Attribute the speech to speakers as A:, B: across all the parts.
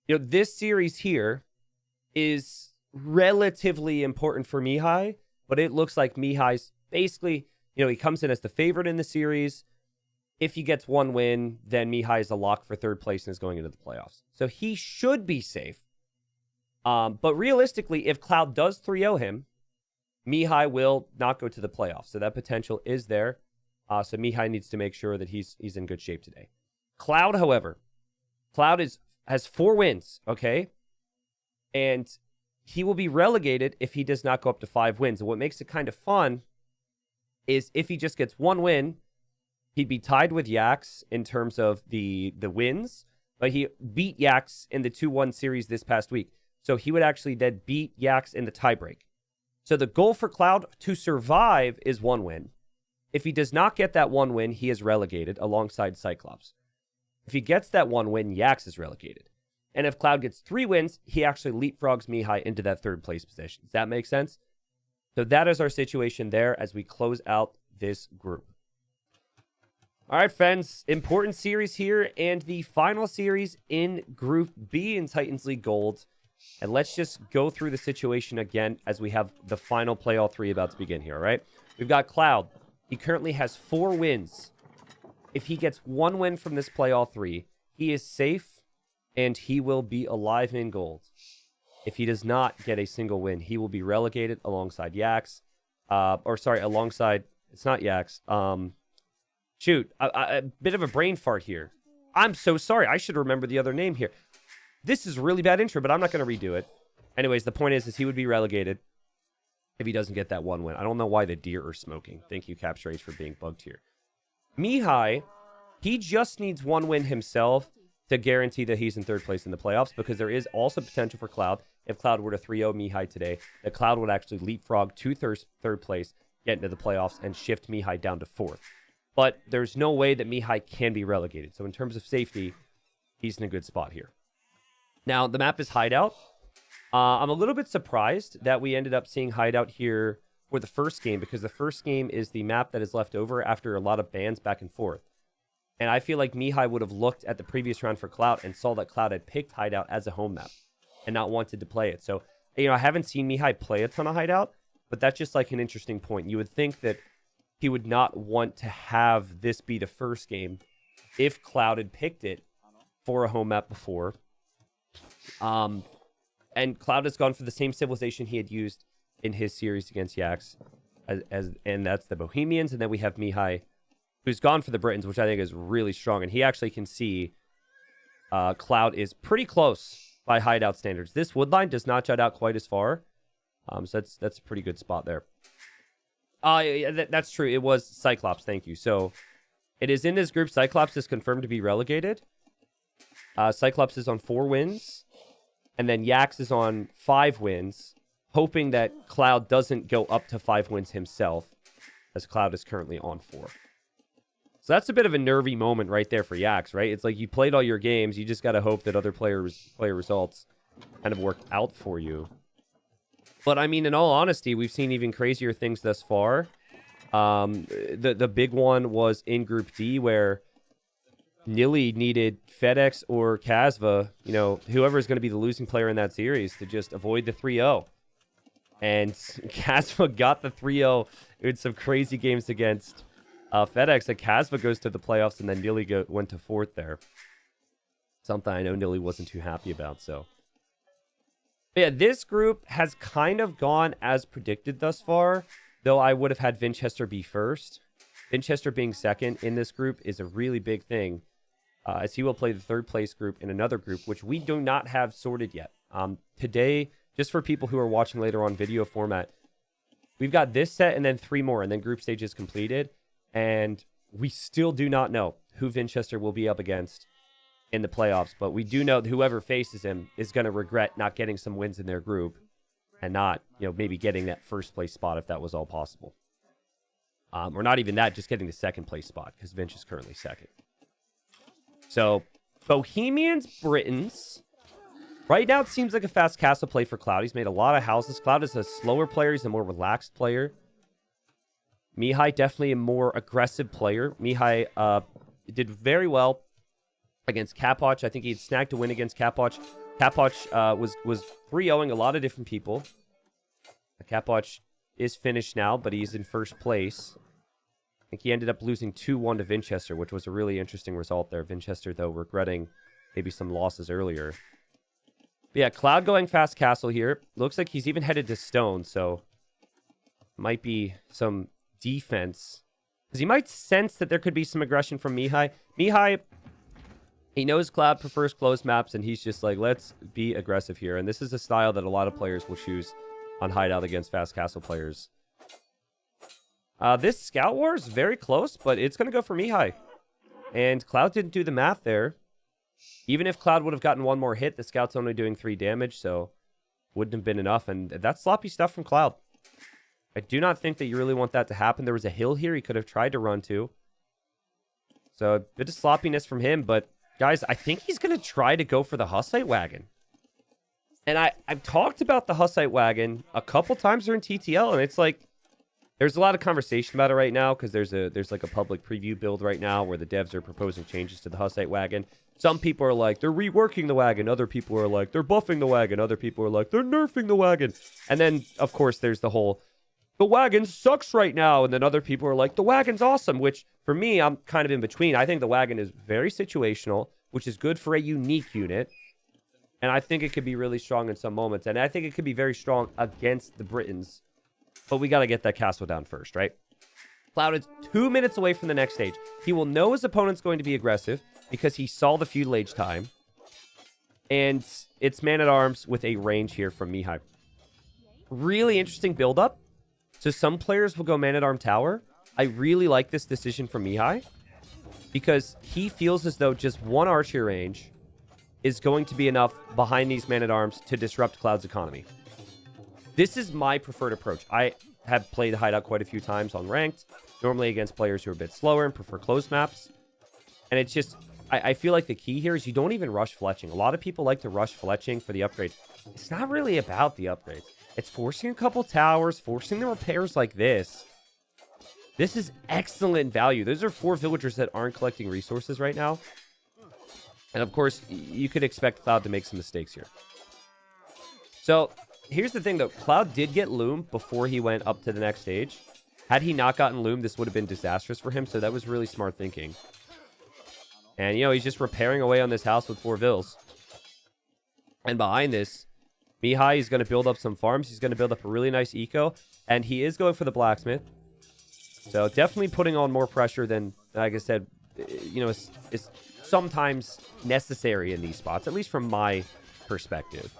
A: This series here is relatively important for Mihai, but it looks like Mihai's basically, he comes in as the favorite in the series. If he gets one win, then Mihai is a lock for third place and is going into the playoffs. So he should be safe. But realistically, if Cloud does 3-0 him, Mihai will not go to the playoffs. So that potential is there. So Mihai needs to make sure that he's in good shape today. Cloud, however, has 4 wins, okay? And he will be relegated if he does not go up to 5 wins. And what makes it kind of fun is if he just gets 1 win, he'd be tied with Yax in terms of the wins, but he beat Yax in the 2-1 series this past week. So he would actually then beat Yax in the tiebreak. So the goal for Cloud to survive is 1 win. If he does not get that 1 win, he is relegated alongside Cyclops. If he gets that 1 win, Yax is relegated. And if Cloud gets 3 wins, he actually leapfrogs Mihai into that 3rd place position. Does that make sense? So that is our situation there as we close out this group. All right, friends, important series here and the final series in Group B in Titans League Gold. And let's just go through the situation again as we have the final play all 3 about to begin here, all right? We've got Cloud. He currently has 4 wins. If he gets 1 win from this play all 3, he is safe and he will be alive in gold. If he does not get a single win, he will be relegated alongside Yax. Alongside, it's not Yax. A bit of a brain fart here. I'm so sorry. I should remember the other name here. This is a really bad intro, but I'm not going to redo it. Anyways, the point is he would be relegated if he doesn't get that 1 win. I don't know why the deer are smoking. Thank you, Capture H, for being bugged here. Mihai, he just needs 1 win himself to guarantee that he's in 3rd place in the playoffs, because there is also potential for Cloud. If Cloud were to 3-0 Mihai today, that Cloud would actually leapfrog to 3rd place, get into the playoffs, and shift Mihai down to 4th. But there's no way that Mihai can be relegated. So in terms of safety, he's in a good spot here. Now, the map is Hideout. I'm a little bit surprised that we ended up seeing Hideout here for the first game, because the first game is the map that is left over after a lot of bans back and forth. And I feel like Mihai would have looked at the previous round for Cloud and saw that Cloud had picked Hideout as a home map and not wanted to play it. So, I haven't seen Mihai play a ton of Hideout, but that's just like an interesting point. You would think that he would not want to have this be the first game if Cloud had picked it for a home map before. And Cloud has gone for the same civilization he had used in his series against Yax, and that's the Bohemians. And then we have Mihai, who's gone for the Britons, which I think is really strong. And he actually can see Cloud is pretty close by Hideout standards. This woodline does not jut out quite as far, so that's a pretty good spot there. That's true. It was Cyclops. Thank you. So it is in this group. Cyclops is confirmed to be relegated. Cyclops is on 4 wins. And then Yax is on 5 wins, hoping that Cloud doesn't go up to 5 wins himself, as Cloud is currently on 4. So that's a bit of a nervy moment right there for Yax, right? It's like you played all your games. You just got to hope that other player results kind of worked out for you. But, I mean, in all honesty, we've seen even crazier things thus far. The big one was in Group D, where Nilly needed FedEx or Casva, whoever is going to be the losing player in that series, to just avoid the 3-0. And Casva got the 3-0 in some crazy games against FedEx. And Casva goes to the playoffs, and then Nilly went to 4th there. Something I know Nilly wasn't too happy about, so. But yeah, this group has kind of gone as predicted thus far, though I would have had Vinchester be first. Vinchester being second in this group is a really big thing, as he will play the 3rd place group in another group, which we do not have sorted yet. Today, just for people who are watching later on video format, we've got this set and then 3 more, and then group stage is completed, and we still do not know who Vinchester will be up against in the playoffs, but we do know that whoever faces him is going to regret not getting some wins in their group and not, maybe getting that 1st place spot if that was all possible. Or not even that, just getting the 2nd place spot, because Vinch is currently 2nd. So, Bohemians, Britons. Right now, it seems like a fast castle play for Cloud. He's made a lot of houses. Cloud is a slower player. He's a more relaxed player. Mihai, definitely a more aggressive player. Mihai did very well against Capwatch. I think he had snagged a win against Capwatch Capwatch was 3-0ing a lot of different people. Capwatch is finished now, but he's in first place. I think he ended up losing 2-1 to Vinchester, which was a really interesting result there. Vinchester, though, regretting maybe some losses earlier. But yeah, Cloud going fast castle here. Looks like he's even headed to stone, so might be some defense. Because he might sense that there could be some aggression from Mihai. Mihai, he knows Cloud prefers closed maps, and he's just like, let's be aggressive here. And this is a style that a lot of players will choose on Hideout against fast castle players. This Scout War is very close, but it's going to go for Mihai. And Cloud didn't do the math there. Even if Cloud would have gotten one more hit, the Scout's only doing 3 damage, so wouldn't have been enough. And that's sloppy stuff from Cloud. I do not think that you really want that to happen. There was a hill here he could have tried to run to. So a bit of sloppiness from him. But, guys, I think he's going to try to go for the Hussite Wagon. And I've talked about the Hussite Wagon a couple times during TTL, and it's like, there's a lot of conversation about it right now because there's like a public preview build right now where the devs are proposing changes to the Hussite Wagon. Some people are like, they're reworking the wagon. Other people are like, they're buffing the wagon. Other people are like, they're nerfing the wagon. And then, of course, there's the whole, the wagon sucks right now. And then other people are like, the wagon's awesome, which for me, I'm kind of in between. I think the wagon is very situational, which is good for a unique unit. And I think it could be really strong in some moments. And I think it could be very strong against the Britons. But we got to get that castle down first, right? Cloud is 2 minutes away from the next stage. He will know his opponent's going to be aggressive because he saw the feudal age time. And it's man-at-arms with a range here from Mihai. Really interesting build-up. So some players will go man-at-arm tower. I really like this decision from Mihai because he feels as though just one archer range is going to be enough behind these man-at-arms to disrupt Cloud's economy. This is my preferred approach. I have played Hideout quite a few times on ranked, normally against players who are a bit slower and prefer closed maps. And it's just, I feel like the key here is you don't even rush fletching. A lot of people like to rush fletching for the upgrades. It's not really about the upgrades. It's forcing a couple towers, forcing the repairs like this. This is excellent value. Those are 4 villagers that aren't collecting resources right now. And of course, you could expect Cloud to make some mistakes here. So here's the thing, though. Cloud did get Loom before he went up to the next stage. Had he not gotten Loom, this would have been disastrous for him, so that was really smart thinking. And, you know, he's just repairing away on this house with 4 vills. And behind this, Mihai is going to build up some farms. He's going to build up a really nice eco. And he is going for the blacksmith. So definitely putting on more pressure than, like I said, you know, is sometimes necessary in these spots, at least from my perspective.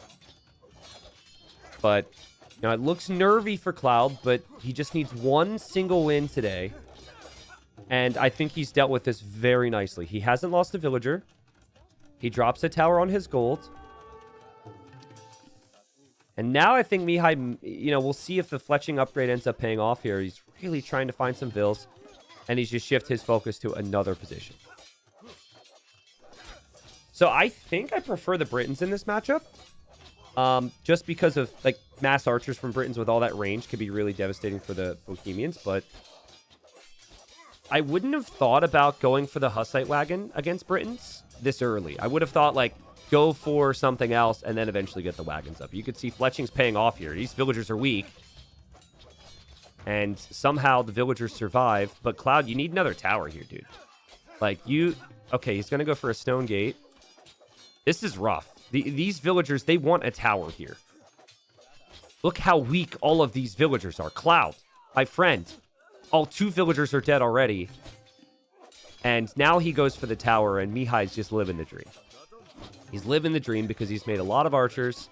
A: But, you know, it looks nervy for Cloud, but he just needs one single win today. And I think he's dealt with this very nicely. He hasn't lost a villager. He drops a tower on his gold. And now I think Mihai, you know, we'll see if the fletching upgrade ends up paying off here. He's really trying to find some vills. And he's just shift his focus to another position. So I think I prefer the Britons in this matchup. Just because of, like, mass archers from Britons with all that range could be really devastating for the Bohemians. But I wouldn't have thought about going for the Hussite Wagon against Britons this early. I would have thought, like, go for something else and then eventually get the wagons up. You could see fletching's paying off here. These villagers are weak. And somehow the villagers survive. But Cloud, you need another tower here, dude. Like, you... Okay, he's going to go for a stone gate. This is rough. These villagers, they want a tower here. Look how weak all of these villagers are. Cloud, my friend. All 2 villagers are dead already. And now he goes for the tower, and Mihai's just living the dream. He's living the dream because he's made a lot of archers.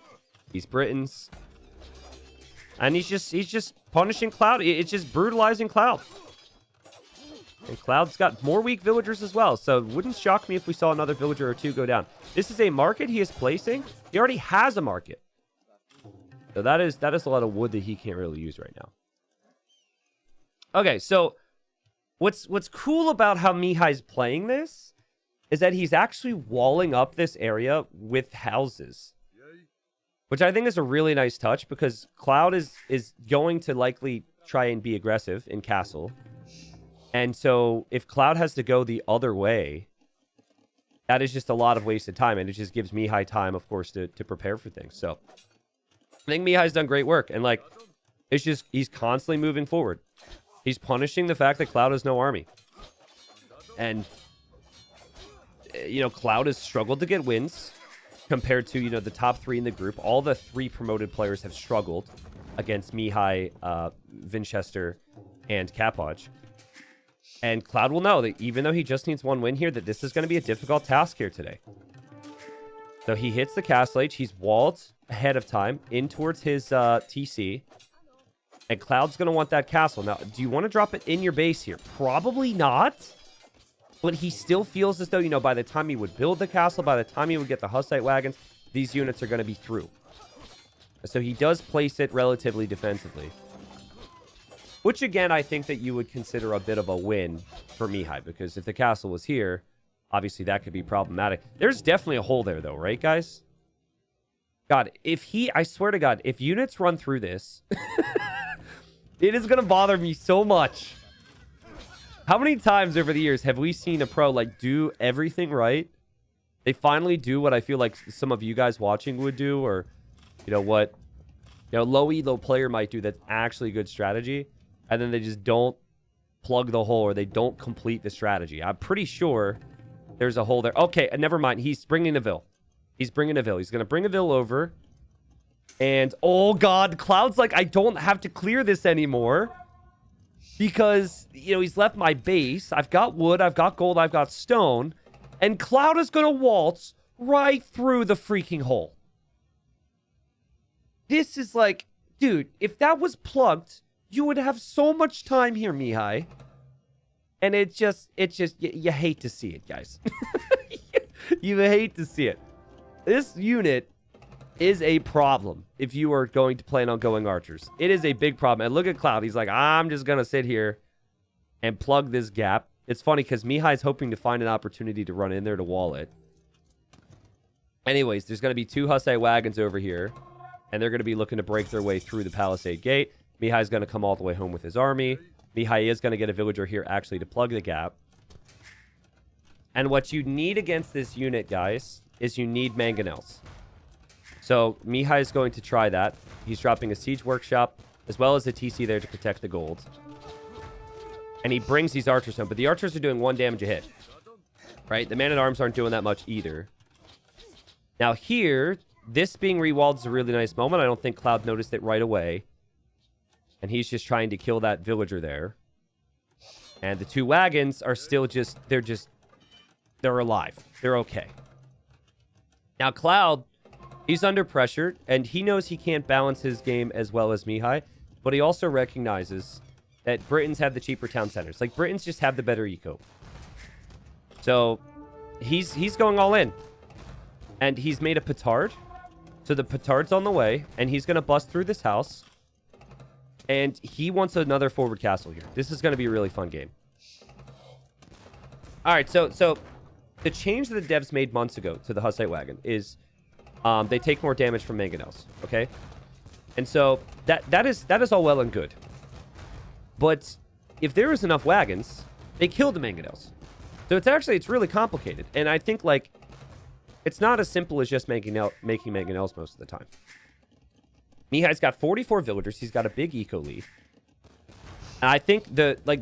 A: He's Britons. And he's just punishing Cloud. It's just brutalizing Cloud. And Cloud's got more weak villagers as well. So it wouldn't shock me if we saw another villager or 2 go down. This is a market he is placing. He already has a market. So that is a lot of wood that he can't really use right now. Okay, so what's cool about how Mihai's playing this is that he's actually walling up this area with houses. Which I think is a really nice touch because Cloud is going to likely try and be aggressive in castle. And so if Cloud has to go the other way, that is just a lot of wasted time, and it just gives Mihai time, of course, to prepare for things. So I think Mihai's done great work, and like it's just he's constantly moving forward. He's punishing the fact that Cloud has no army, and Cloud has struggled to get wins compared to the top 3 in the group. All the 3 promoted players have struggled against Mihai, Vinchester, and Kapoj. And Cloud will know that even though he just needs 1 win here, that this is going to be a difficult task here today. So he hits the Castle Age. He's walled ahead of time in towards his TC. And Cloud's going to want that castle. Now, do you want to drop it in your base here? Probably not. But he still feels as though, by the time he would build the castle, by the time he would get the Hussite wagons, these units are going to be through. So he does place it relatively defensively. Which, again, I think that you would consider a bit of a win for Mihai. Because if the castle was here, obviously that could be problematic. There's definitely a hole there, though, right, guys? God, I swear to God, if units run through this, it is going to bother me so much. How many times over the years have we seen a pro, like, do everything right? They finally do what I feel like some of you guys watching would do, or, what, low elo player might do that's actually good strategy. And then they just don't plug the hole, or they don't complete the strategy. I'm pretty sure there's a hole there. Okay, never mind. He's bringing a Vil. He's bringing a Vil. He's going to bring a Vil over. And, oh, God, Cloud's like, I don't have to clear this anymore. Because, he's left my base. I've got wood. I've got gold. I've got stone. And Cloud is going to waltz right through the freaking hole. This is like, dude, if that was plugged, you would have so much time here, Mihai. And it's just, you hate to see it, guys. You hate to see it. This unit is a problem if you are going to plan on going archers. It is a big problem. And look at Cloud. He's like, I'm just going to sit here and plug this gap. It's funny because Mihai's hoping to find an opportunity to run in there to wall it. Anyways, there's going to be 2 Hussite wagons over here. And they're going to be looking to break their way through the Palisade Gate. Mihai's going to come all the way home with his army. Mihai is going to get a villager here actually to plug the gap. And what you need against this unit, guys, is you need mangonels. So Mihai is going to try that. He's dropping a siege workshop as well as a TC there to protect the gold. And he brings these archers home. But the archers are doing 1 damage a hit. Right? The man-at-arms aren't doing that much either. Now here, this being rewalled is a really nice moment. I don't think Cloud noticed it right away. And he's just trying to kill that villager there. And the 2 wagons are still they're alive. They're okay. Now Cloud, he's under pressure, and he knows he can't balance his game as well as Mihai, but he also recognizes that Britons have the cheaper town centers. Like, Britons just have the better eco. So he's going all in. And he's made a petard. So the petard's on the way, and he's going to bust through this house. And he wants another forward castle here. This is going to be a really fun game. All right, so the change that the devs made months ago to the Hussite wagon is they take more damage from mangonels, okay? And so that is all well and good. But if there is enough wagons, they kill the mangonels. So it's really complicated. And I think, like, it's not as simple as just making mangonels most of the time. Mihai's got 44 villagers. He's got a big eco lead. And I think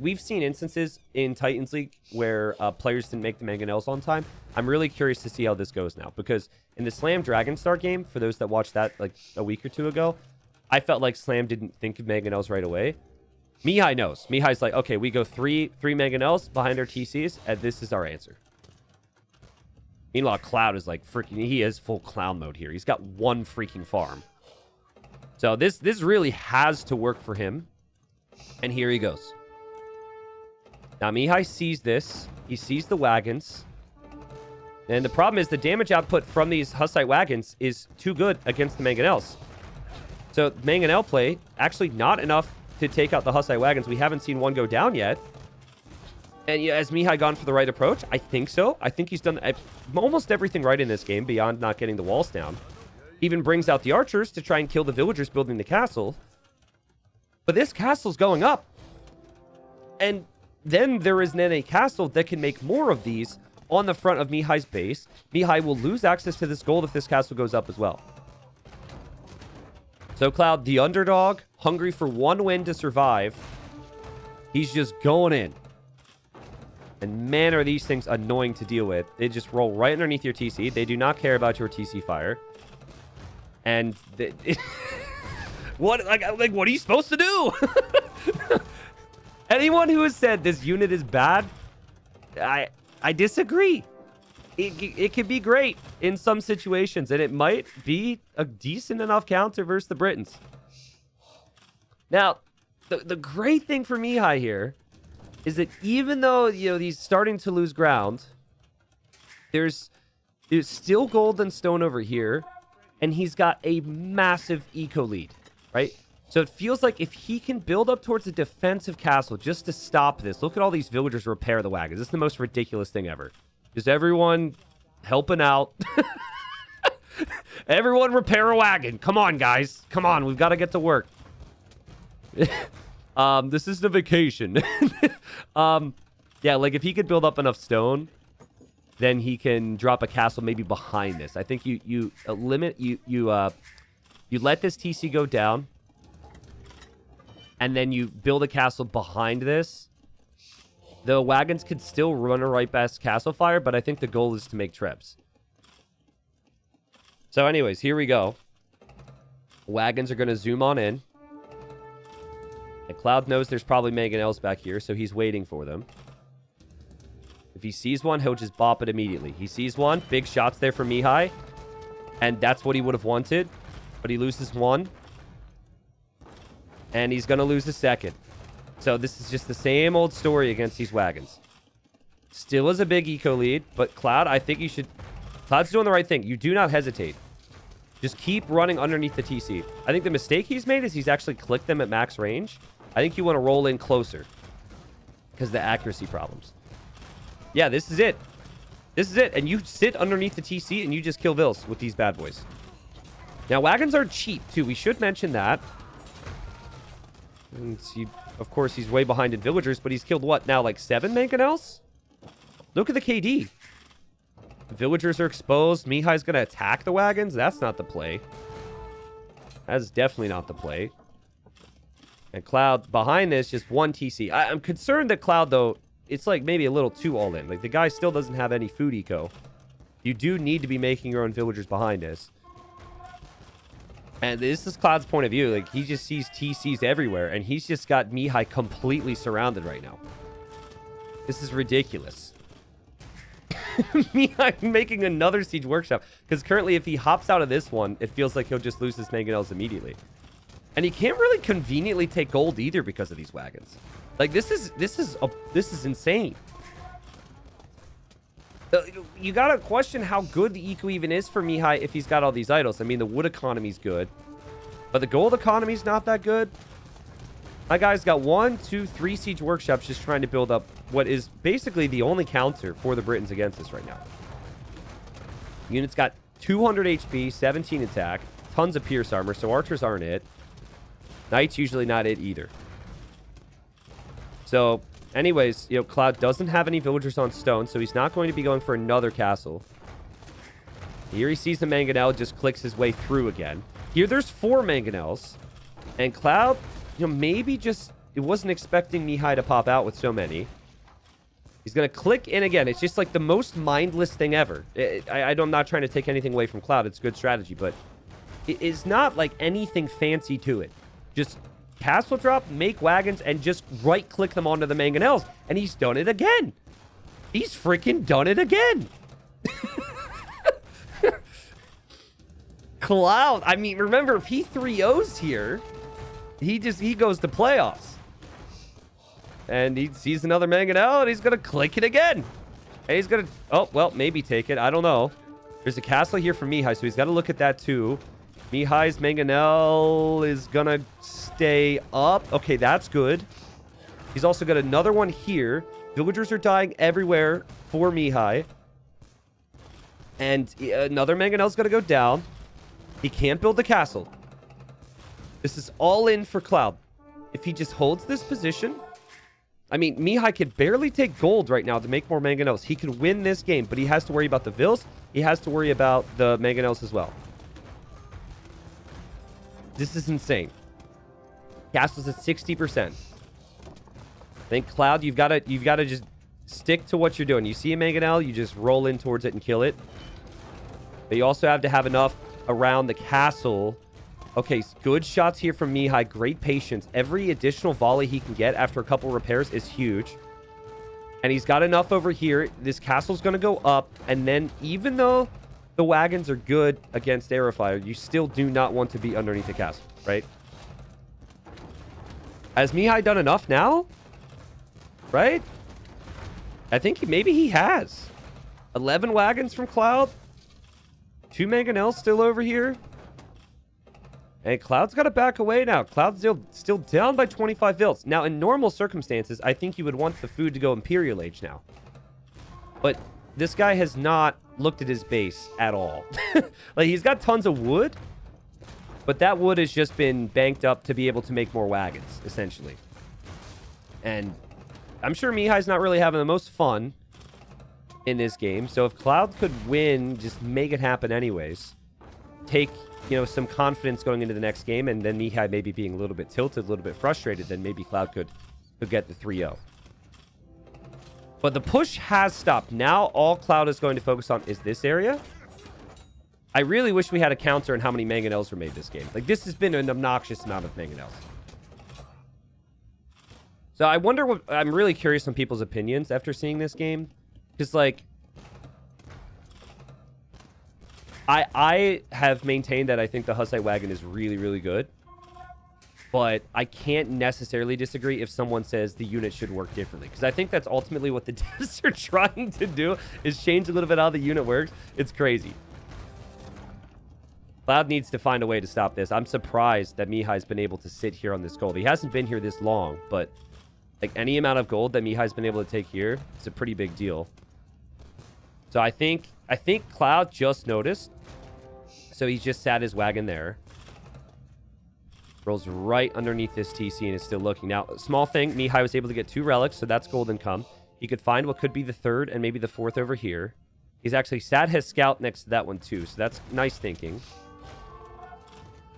A: we've seen instances in Titans League where players didn't make the mangonels on time. I'm really curious to see how this goes now, because in the Slam Dragonstar game, for those that watched that like a week or 2 ago, I felt like Slam didn't think of mangonels right away. Mihai knows. Mihai's like, okay, we go three mangonels behind our TCs, and this is our answer. Meanwhile, Cloud is like freaking, he is full clown mode here. He's got 1 freaking farm. So this really has to work for him. And here he goes. Now, Mihai sees this. He sees the wagons. And the problem is the damage output from these Hussite wagons is too good against the mangonels. So mangonel play, actually not enough to take out the Hussite wagons. We haven't seen one go down yet. And yeah, has Mihai gone for the right approach? I think so. I think he's done almost everything right in this game beyond not getting the walls down. Even brings out the archers to try and kill the villagers building the castle. But this castle's going up. And then there is then a castle that can make more of these on the front of Mihai's base. Mihai will lose access to this gold if this castle goes up as well. So Cloud, the underdog, hungry for one win to survive. He's just going in. And man, are these things annoying to deal with. They just roll right underneath your TC. They do not care about your TC fire. And what are you supposed to do? Anyone who has said this unit is bad, I disagree. It can be great in some situations, and it might be a decent enough counter versus the Britons. Now, the great thing for Mihai here is that even though, you know, he's starting to lose ground, there's still gold and stone over here, and he's got a massive eco lead, right? So it feels like if he can build up towards a defensive castle just to stop this. Look at all these villagers repair the wagons. This is the most ridiculous thing ever. Just everyone helping out. Everyone repair a wagon. Come on, guys. Come on. We've got to get to work. This isn't a vacation. Yeah, like if he could build up enough stone, then he can drop a castle maybe behind this. I think you let this TC go down, and then you build a castle behind this. The wagons could still run a right past castle fire, but I think the goal is to make trips. So anyways, here we go. Wagons are going to zoom on in. And Cloud knows there's probably mangonels back here, so he's waiting for them. If he sees one, he'll just bop it immediately. He sees one. Big shots there from Mihai. And that's what he would have wanted. But he loses one. And he's going to lose the second. So this is just the same old story against these wagons. Still is a big eco lead, but Cloud, I think you should... Cloud's doing the right thing. You do not hesitate. Just keep running underneath the TC. I think the mistake he's made is he's actually clicked them at max range. I think you want to roll in closer because of the accuracy problems. Yeah, this is it. This is it. And you sit underneath the TC and you just kill Vils with these bad boys. Now, wagons are cheap, too. We should mention that. And of course, he's way behind in villagers, but he's killed what now? Like 7 mangonels? Look at the KD. The villagers are exposed. Mihai's going to attack the wagons. That's not the play. That's definitely not the play. And Cloud behind this, just 1 TC. I'm concerned that Cloud, though, it's like maybe a little too all in. Like the guy still doesn't have any food eco. You do need to be making your own villagers behind this. And this is Cloud's point of view. Like, he just sees TCs everywhere, and he's just got Mihai completely surrounded right now. This is ridiculous. Mihai making another siege workshop. Because currently, if he hops out of this one, it feels like he'll just lose his mangonels immediately. And he can't really conveniently take gold either because of these wagons. Like, this is insane. You gotta question how good the eco even is for Mihai if he's got all these idols. I mean, the wood economy's good, but the gold economy's not that good. My guy's got 1, 2, 3 siege workshops just trying to build up what is basically the only counter for the Britons against us right now. Unit's got 200 HP, 17 attack, tons of pierce armor, so archers aren't it. Knights usually not it either. So... anyways, you know, Cloud doesn't have any villagers on stone, so he's not going to be going for another castle. Here he sees the mangonel, just clicks his way through again. Here there's 4 mangonels. And Cloud, you know, maybe just... it wasn't expecting Mihai to pop out with so many. He's going to click in again. It's just like the most mindless thing ever. I'm not trying to take anything away from Cloud. It's good strategy, but it is not like anything fancy to it. Just... castle drop, make wagons, and just right-click them onto the mangonels. And he's done it again. He's freaking done it again. Cloud. I mean, remember, if he 3-0s here, he goes to playoffs. And he sees another mangonel, and he's going to click it again. And he's going to... oh, well, maybe take it. I don't know. There's a castle here for Mihai, so he's got to look at that, too. Mihai's mangonel is going to stay up. Okay, that's good. He's also got another one here. Villagers are dying everywhere for Mihai. And another mangonel's going to go down. He can't build the castle. This is all in for Cloud. If he just holds this position, I mean, Mihai could barely take gold right now to make more mangonels. He could win this game, but he has to worry about the Vils. He has to worry about the mangonels as well. This is insane. Castle's at 60%. I think Cloud, you've got to just stick to what you're doing. You see a mangonel, you just roll in towards it and kill it. But you also have to have enough around the castle. Okay, good shots here from Mihai. Great patience. Every additional volley he can get after a couple repairs is huge. And he's got enough over here. This castle's going to go up. And then even though the wagons are good against Aerofire, you still do not want to be underneath the castle, right? Has Mihai done enough now? Right? I think maybe he has. 11 wagons from Cloud. 2 mangonels still over here. And Cloud's got to back away now. Cloud's still down by 25 Vils. Now, in normal circumstances, I think you would want the food to go Imperial Age now. But this guy has not looked at his base at all. Like, he's got tons of wood, but that wood has just been banked up to be able to make more wagons, essentially. And I'm sure Mihai's not really having the most fun in this game. So if Cloud could win, just make it happen anyways. Take, you know, some confidence going into the next game, and then Mihai maybe being a little bit tilted, a little bit frustrated, then maybe Cloud could get the 3-0. But the push has stopped. Now all Cloud is going to focus on is this area. I really wish we had a counter on how many mangonels were made this game. Like, this has been an obnoxious amount of mangonels. So I wonder what... I'm really curious on people's opinions after seeing this game. Because, like... I have maintained that I think the Hussite wagon is really, really good. But I can't necessarily disagree if someone says the unit should work differently. Because I think that's ultimately what the devs are trying to do, is change a little bit how the unit works. It's crazy. Cloud needs to find a way to stop this. I'm surprised that Mihai's been able to sit here on this gold. He hasn't been here this long, but like any amount of gold that Mihai's been able to take here, it's a pretty big deal. So I think Cloud just noticed. So he's just sat his wagon there. Rolls right underneath this TC and is still looking. Now, small thing, Mihai was able to get 2 relics, so that's golden come. He could find what could be the 3rd and maybe the 4th over here. He's actually sat his scout next to that one too, so that's nice thinking.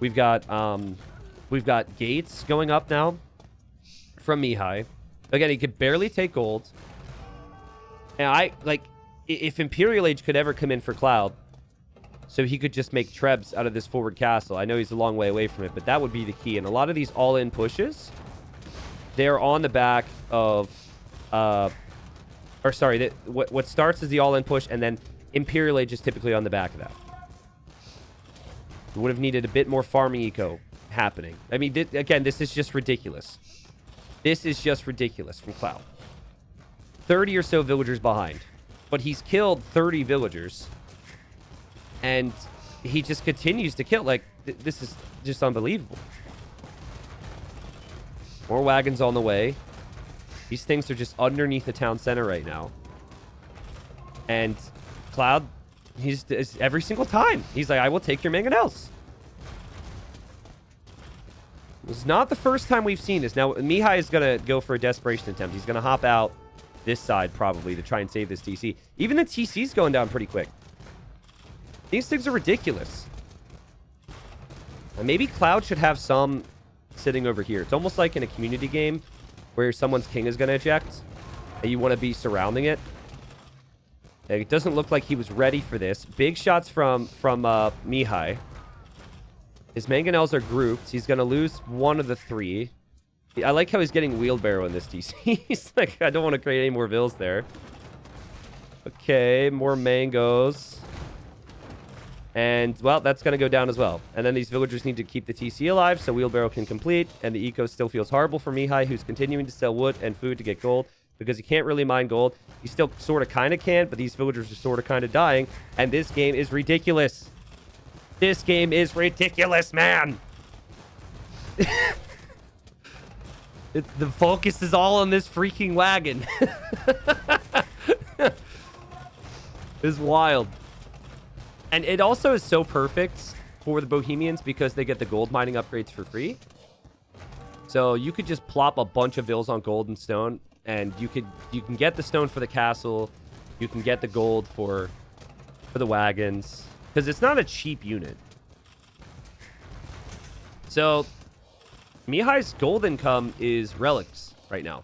A: We've got gates going up now from Mihai. Again, he could barely take gold. And if Imperial Age could ever come in for Cloud, so he could just make trebs out of this forward castle. I know he's a long way away from it, but that would be the key. And a lot of these all-in pushes, they're on the back of... what starts as the all-in push, and then Imperial Age is typically on the back of that. We would have needed a bit more farming eco happening. I mean, again, this is just ridiculous. This is just ridiculous from Cloud. 30 or so villagers behind. But he's killed 30 villagers. And he just continues to kill. Like, this is just unbelievable. More wagons on the way. These things are just underneath the town center right now. And Cloud, he's every single time. He's like, I will take your mangonels. It's not the first time we've seen this. Now, Mihai is going to go for a desperation attempt. He's going to hop out this side, probably, to try and save this TC. Even the TC's going down pretty quick. These things are ridiculous. And maybe Cloud should have some sitting over here. It's almost like in a community game where someone's king is going to eject, and you want to be surrounding it. And it doesn't look like he was ready for this. Big shots from Mihai. His mangonels are grouped. He's going to lose one of the 3. I like how he's getting wheelbarrow in this DC. He's like, I don't want to create any more vills there. Okay, more mangoes. And, well, that's going to go down as well. And then these villagers need to keep the TC alive so wheelbarrow can complete. And the eco still feels horrible for Mihai, who's continuing to sell wood and food to get gold because he can't really mine gold. He still sort of kind of can, but these villagers are sort of kind of dying. And this game is ridiculous. This game is ridiculous, man. The focus is all on this freaking wagon. It's wild. And it also is so perfect for the Bohemians because they get the gold mining upgrades for free. So you could just plop a bunch of vills on gold and stone And you can get the stone for the castle. You can get the gold for the wagons. Because it's not a cheap unit. So, Mihai's gold income is relics right now.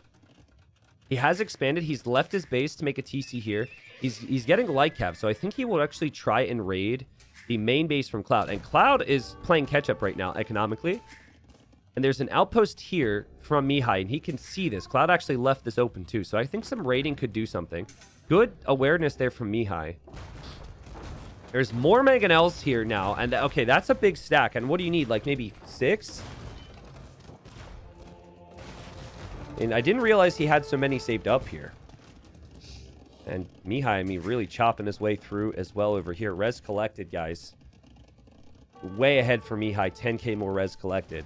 A: He has expanded. He's left his base to make a TC here. He's getting light cap, so I think he will actually try and raid the main base from Cloud. And Cloud is playing catch-up right now, economically. And there's an outpost here from Mihai, and he can see this. Cloud actually left this open, too. So I think some raiding could do something. Good awareness there from Mihai. There's more mangonels here now. And, okay, that's a big stack. And what do you need? Like, maybe 6? And I didn't realize he had so many saved up here. And Mihai, I mean, really chopping his way through as well over here. Res collected, guys. Way ahead for Mihai. 10k more res collected.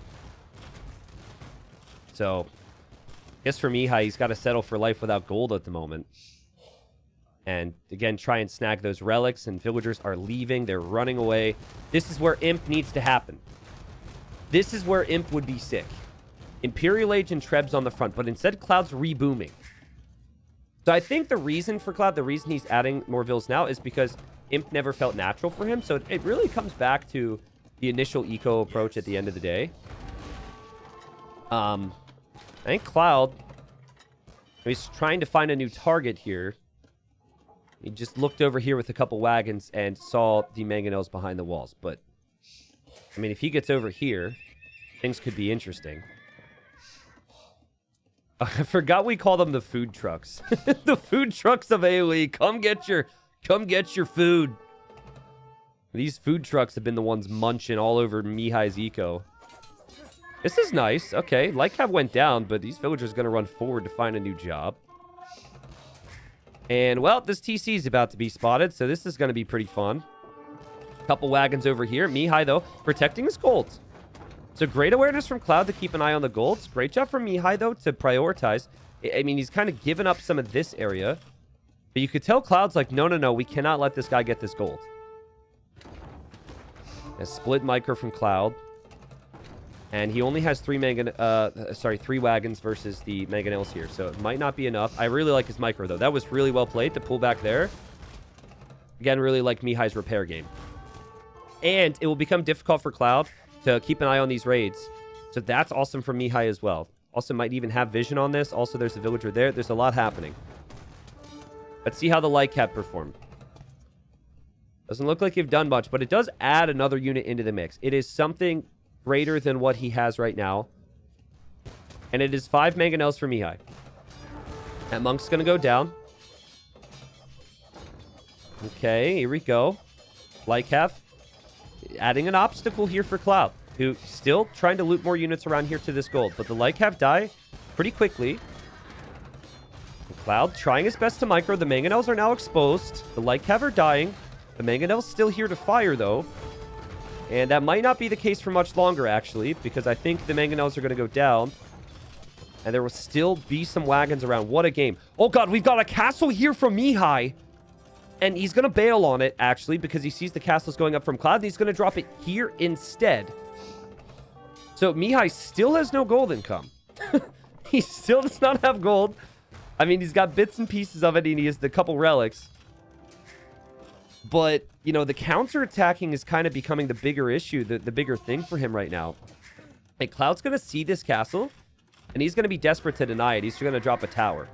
A: So, I guess for Mihai, he's got to settle for life without gold at the moment. And, again, try and snag those relics. And villagers are leaving. They're running away. This is where Imp needs to happen. This is where Imp would be sick. Imperial Age and Trebs on the front. But instead, Cloud's rebooming. So I think the reason for Cloud, the reason he's adding more vills now is because Imp never felt natural for him. So it really comes back to the initial eco approach at the end of the day. I think Cloud, he's trying to find a new target here. He just looked over here with a couple wagons and saw the mangonels behind the walls. But, I mean, if he gets over here, things could be interesting. I forgot we call them the food trucks. The food trucks of AoE. Come get your food. These food trucks have been the ones munching all over Mihai's eco. This is nice. Okay, Lightcap went down, but these villagers are going to run forward to find a new job. And, well, this TC is about to be spotted, so this is going to be pretty fun. Couple wagons over here. Mihai, though, protecting his gold. So great awareness from Cloud to keep an eye on the golds. Great job from Mihai, though, to prioritize. I mean, he's kind of given up some of this area. But you could tell Cloud's like, no, we cannot let this guy get this gold. A split micro from Cloud. And he only has 3 wagons versus the mangonels here. So it might not be enough. I really like his micro, though. That was really well played to pull back there. Again, really like Mihai's repair game. And it will become difficult for Cloud to keep an eye on these raids. So that's awesome for Mihai as well. Also might even have vision on this. Also, there's a villager there. There's a lot happening. Let's see how the light cap performed. Doesn't look like you've done much, but it does add another unit into the mix. It is something greater than what he has right now. And it is 5 mangonels for Mihai. That monk's going to go down. Okay, here we go. Light cap. Adding an obstacle here for Cloud, who still trying to loot more units around here to this gold. But the light cap die pretty quickly. Cloud trying his best to micro. The mangonels are now exposed. The light cap are dying. The mangonels still here to fire, though. And that might not be the case for much longer, actually, because I think the mangonels are going to go down. And there will still be some wagons around. What a game. Oh, God, we've got a castle here from Mihai. And he's going to bail on it, actually, because he sees the castles going up from Cloud, and he's going to drop it here instead. So Mihai still has no gold income. He still does not have gold. I mean, he's got bits and pieces of it, and he has the couple relics. But, you know, the counterattacking is kind of becoming the bigger issue, the bigger thing for him right now. And Cloud's going to see this castle, and he's going to be desperate to deny it. He's going to drop a tower.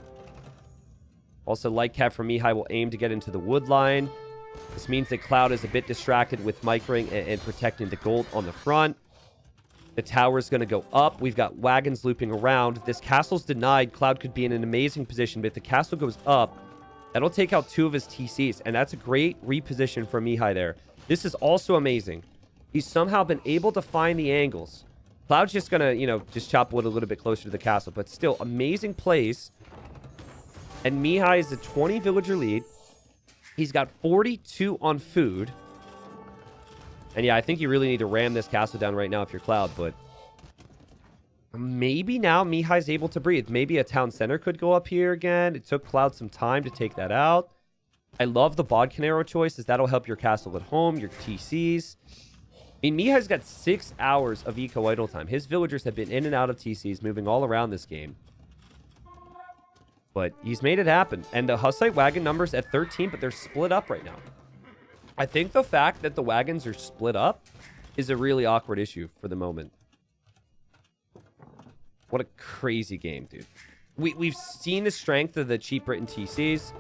A: Also, light cap from Mihai will aim to get into the wood line. This means that Cloud is a bit distracted with microing and protecting the gold on the front. The tower's going to go up. We've got wagons looping around. This castle's denied. Cloud could be in an amazing position, but if the castle goes up, that'll take out 2 of his TCs, and that's a great reposition from Mihai there. This is also amazing. He's somehow been able to find the angles. Cloud's just going to, you know, just chop wood a little bit closer to the castle, but still, amazing plays. And Mihai is a 20 villager lead. He's got 42 on food. And yeah, I think you really need to ram this castle down right now if you're Cloud, but maybe now Mihai's able to breathe. Maybe a town center could go up here again. It took Cloud some time to take that out. I love the Bodcanero choice, as that'll help your castle at home, your TCs. I mean, Mihai's got 6 hours of eco idle time. His villagers have been in and out of TCs, moving all around this game. But he's made it happen. And the Hussite wagon numbers at 13, but they're split up right now. I think the fact that the wagons are split up is a really awkward issue for the moment. What a crazy game, dude. We've seen the strength of the cheap Britain TCs.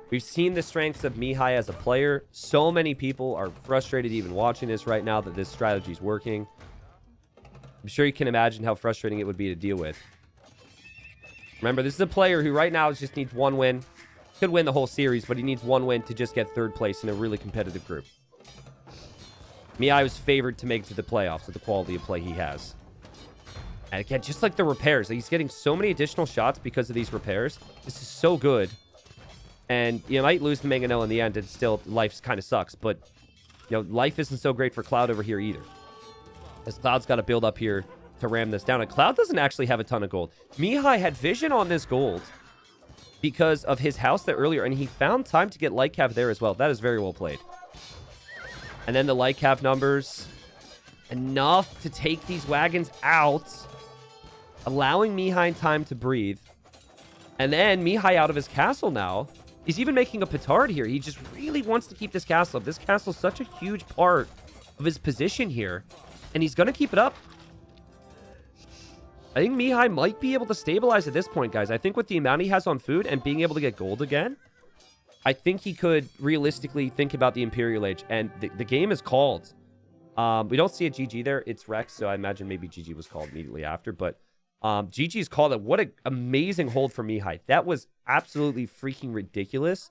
A: We've seen the strengths of Mihai as a player. So many people are frustrated even watching this right now that this strategy is working. I'm sure you can imagine how frustrating it would be to deal with. Remember, this is a player who right now just needs one win. Could win the whole series, but he needs one win to just get third place in a really competitive group. Mihai was favored to make it to the playoffs with the quality of play he has. And again, just like the repairs, he's getting so many additional shots because of these repairs. This is so good. And you might lose the Mangonel in the end, and still, life kind of sucks. But, you know, life isn't so great for Cloud over here either. As Cloud's got to build up here to ram this down. And Cloud doesn't actually have a ton of gold. Mihai had vision on this gold because of his house there earlier, and he found time to get Light Cav there as well. That is very well played. And then the Light Cav numbers, enough to take these wagons out, allowing Mihai time to breathe. And then Mihai out of his castle now. He's even making a petard here. He just really wants to keep this castle up. This castle is such a huge part of his position here, and he's going to keep it up. I think Mihai might be able to stabilize at this point, guys. I think with the amount he has on food and being able to get gold again, I think he could realistically think about the Imperial Age, and the game is called. We don't see a GG there. It's Rex, so I imagine maybe GG was called immediately after, but GG's called it. What an amazing hold from Mihai. That was absolutely freaking ridiculous.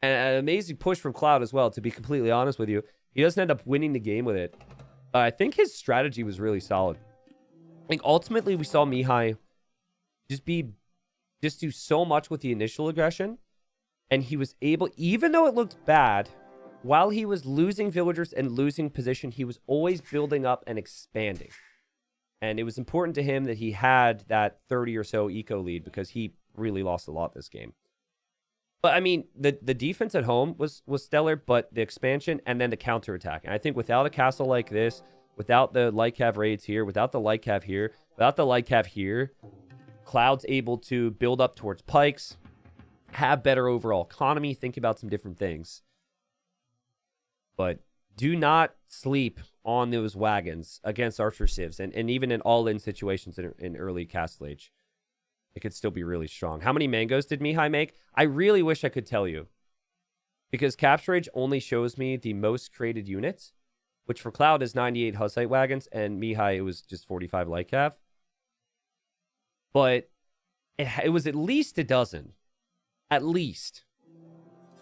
A: And an amazing push from Cloud as well, to be completely honest with you. He doesn't end up winning the game with it. I think his strategy was really solid. I think ultimately we saw Mihai just do so much with the initial aggression. And he was able, even though it looked bad, while he was losing villagers and losing position, he was always building up and expanding. And it was important to him that he had that 30 or so eco lead because he really lost a lot this game. But I mean, the defense at home was stellar, but the expansion and then the counterattack. And I think without a castle like this, without the Light Cav raids here, without the Light Cav here, without the Light Cav here, Cloud's able to build up towards pikes, have better overall economy, think about some different things. But do not sleep on those wagons against Archer Civs, and even in all-in situations in early Castle Age. It could still be really strong. How many mangoes did Mihai make? I really wish I could tell you. Because Capture Age only shows me the most created units, which for Cloud is 98 Hussite wagons, and Mihai, it was just 45 Light Cav. But it was at least a dozen. At least.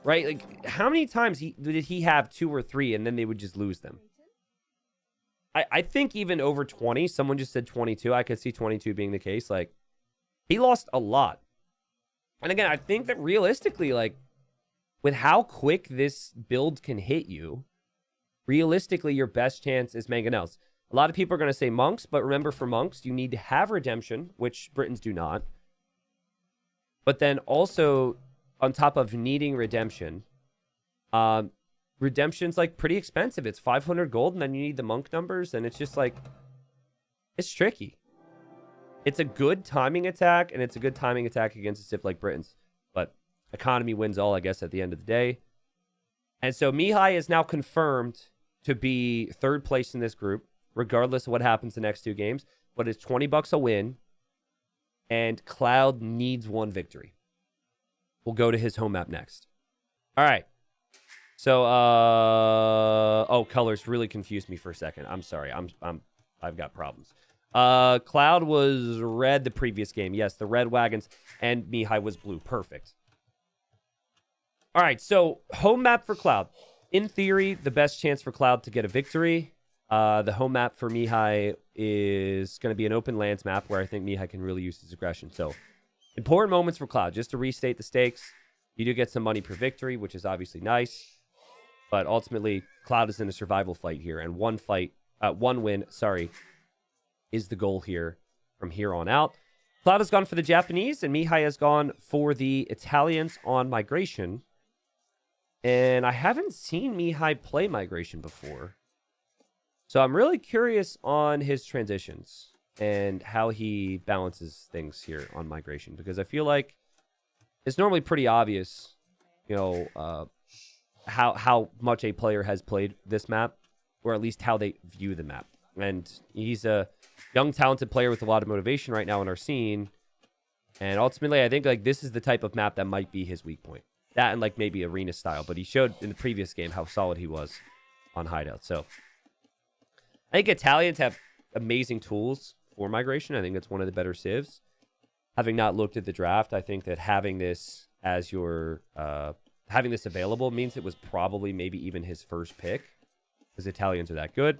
A: Right? Like, how many times did he have 2 or 3, and then they would just lose them? I think even over 20. Someone just said 22. I could see 22 being the case. Like, he lost a lot. And again, I think that realistically, like, with how quick this build can hit you, realistically, your best chance is Mangonels. A lot of people are going to say monks, but remember, for monks, you need to have redemption, which Britons do not. But then also, on top of needing redemption, redemption's like pretty expensive. It's 500 gold, and then you need the monk numbers, and it's just like, it's tricky. It's a good timing attack, and it's a good timing attack against a Civ like Britons. But economy wins all, I guess, at the end of the day. And so Mihai is now confirmed to be third place in this group, regardless of what happens the next 2 games. But it's 20 bucks a win, and Cloud needs 1 victory. We'll go to his home map next. All right. So, oh, colors really confused me for a second. I'm sorry. I've got problems. Cloud was red the previous game. Yes, the red wagons, and Mihai was blue. Perfect. All right, so home map for Cloud. In theory, the best chance for Cloud to get a victory. The home map for Mihai is going to be an open lands map where I think Mihai can really use his aggression. So, important moments for Cloud. Just to restate the stakes, you do get some money per victory, which is obviously nice. But ultimately, Cloud is in a survival fight here, and one win, is the goal here from here on out. Cloud has gone for the Japanese, and Mihai has gone for the Italians on migration. And I haven't seen Mihai play migration before. So I'm really curious on his transitions and how he balances things here on migration, because I feel like it's normally pretty obvious, you know, how much a player has played this map, or at least how they view the map. And he's a young, talented player with a lot of motivation right now in our scene. And ultimately, I think like this is the type of map that might be his weak point. That and like maybe arena style. But he showed in the previous game how solid he was on hideout. So I think Italians have amazing tools for migration. I think it's one of the better civs. Having not looked at the draft, I think that having this as your having this available means it was probably maybe even his first pick, because Italians are that good.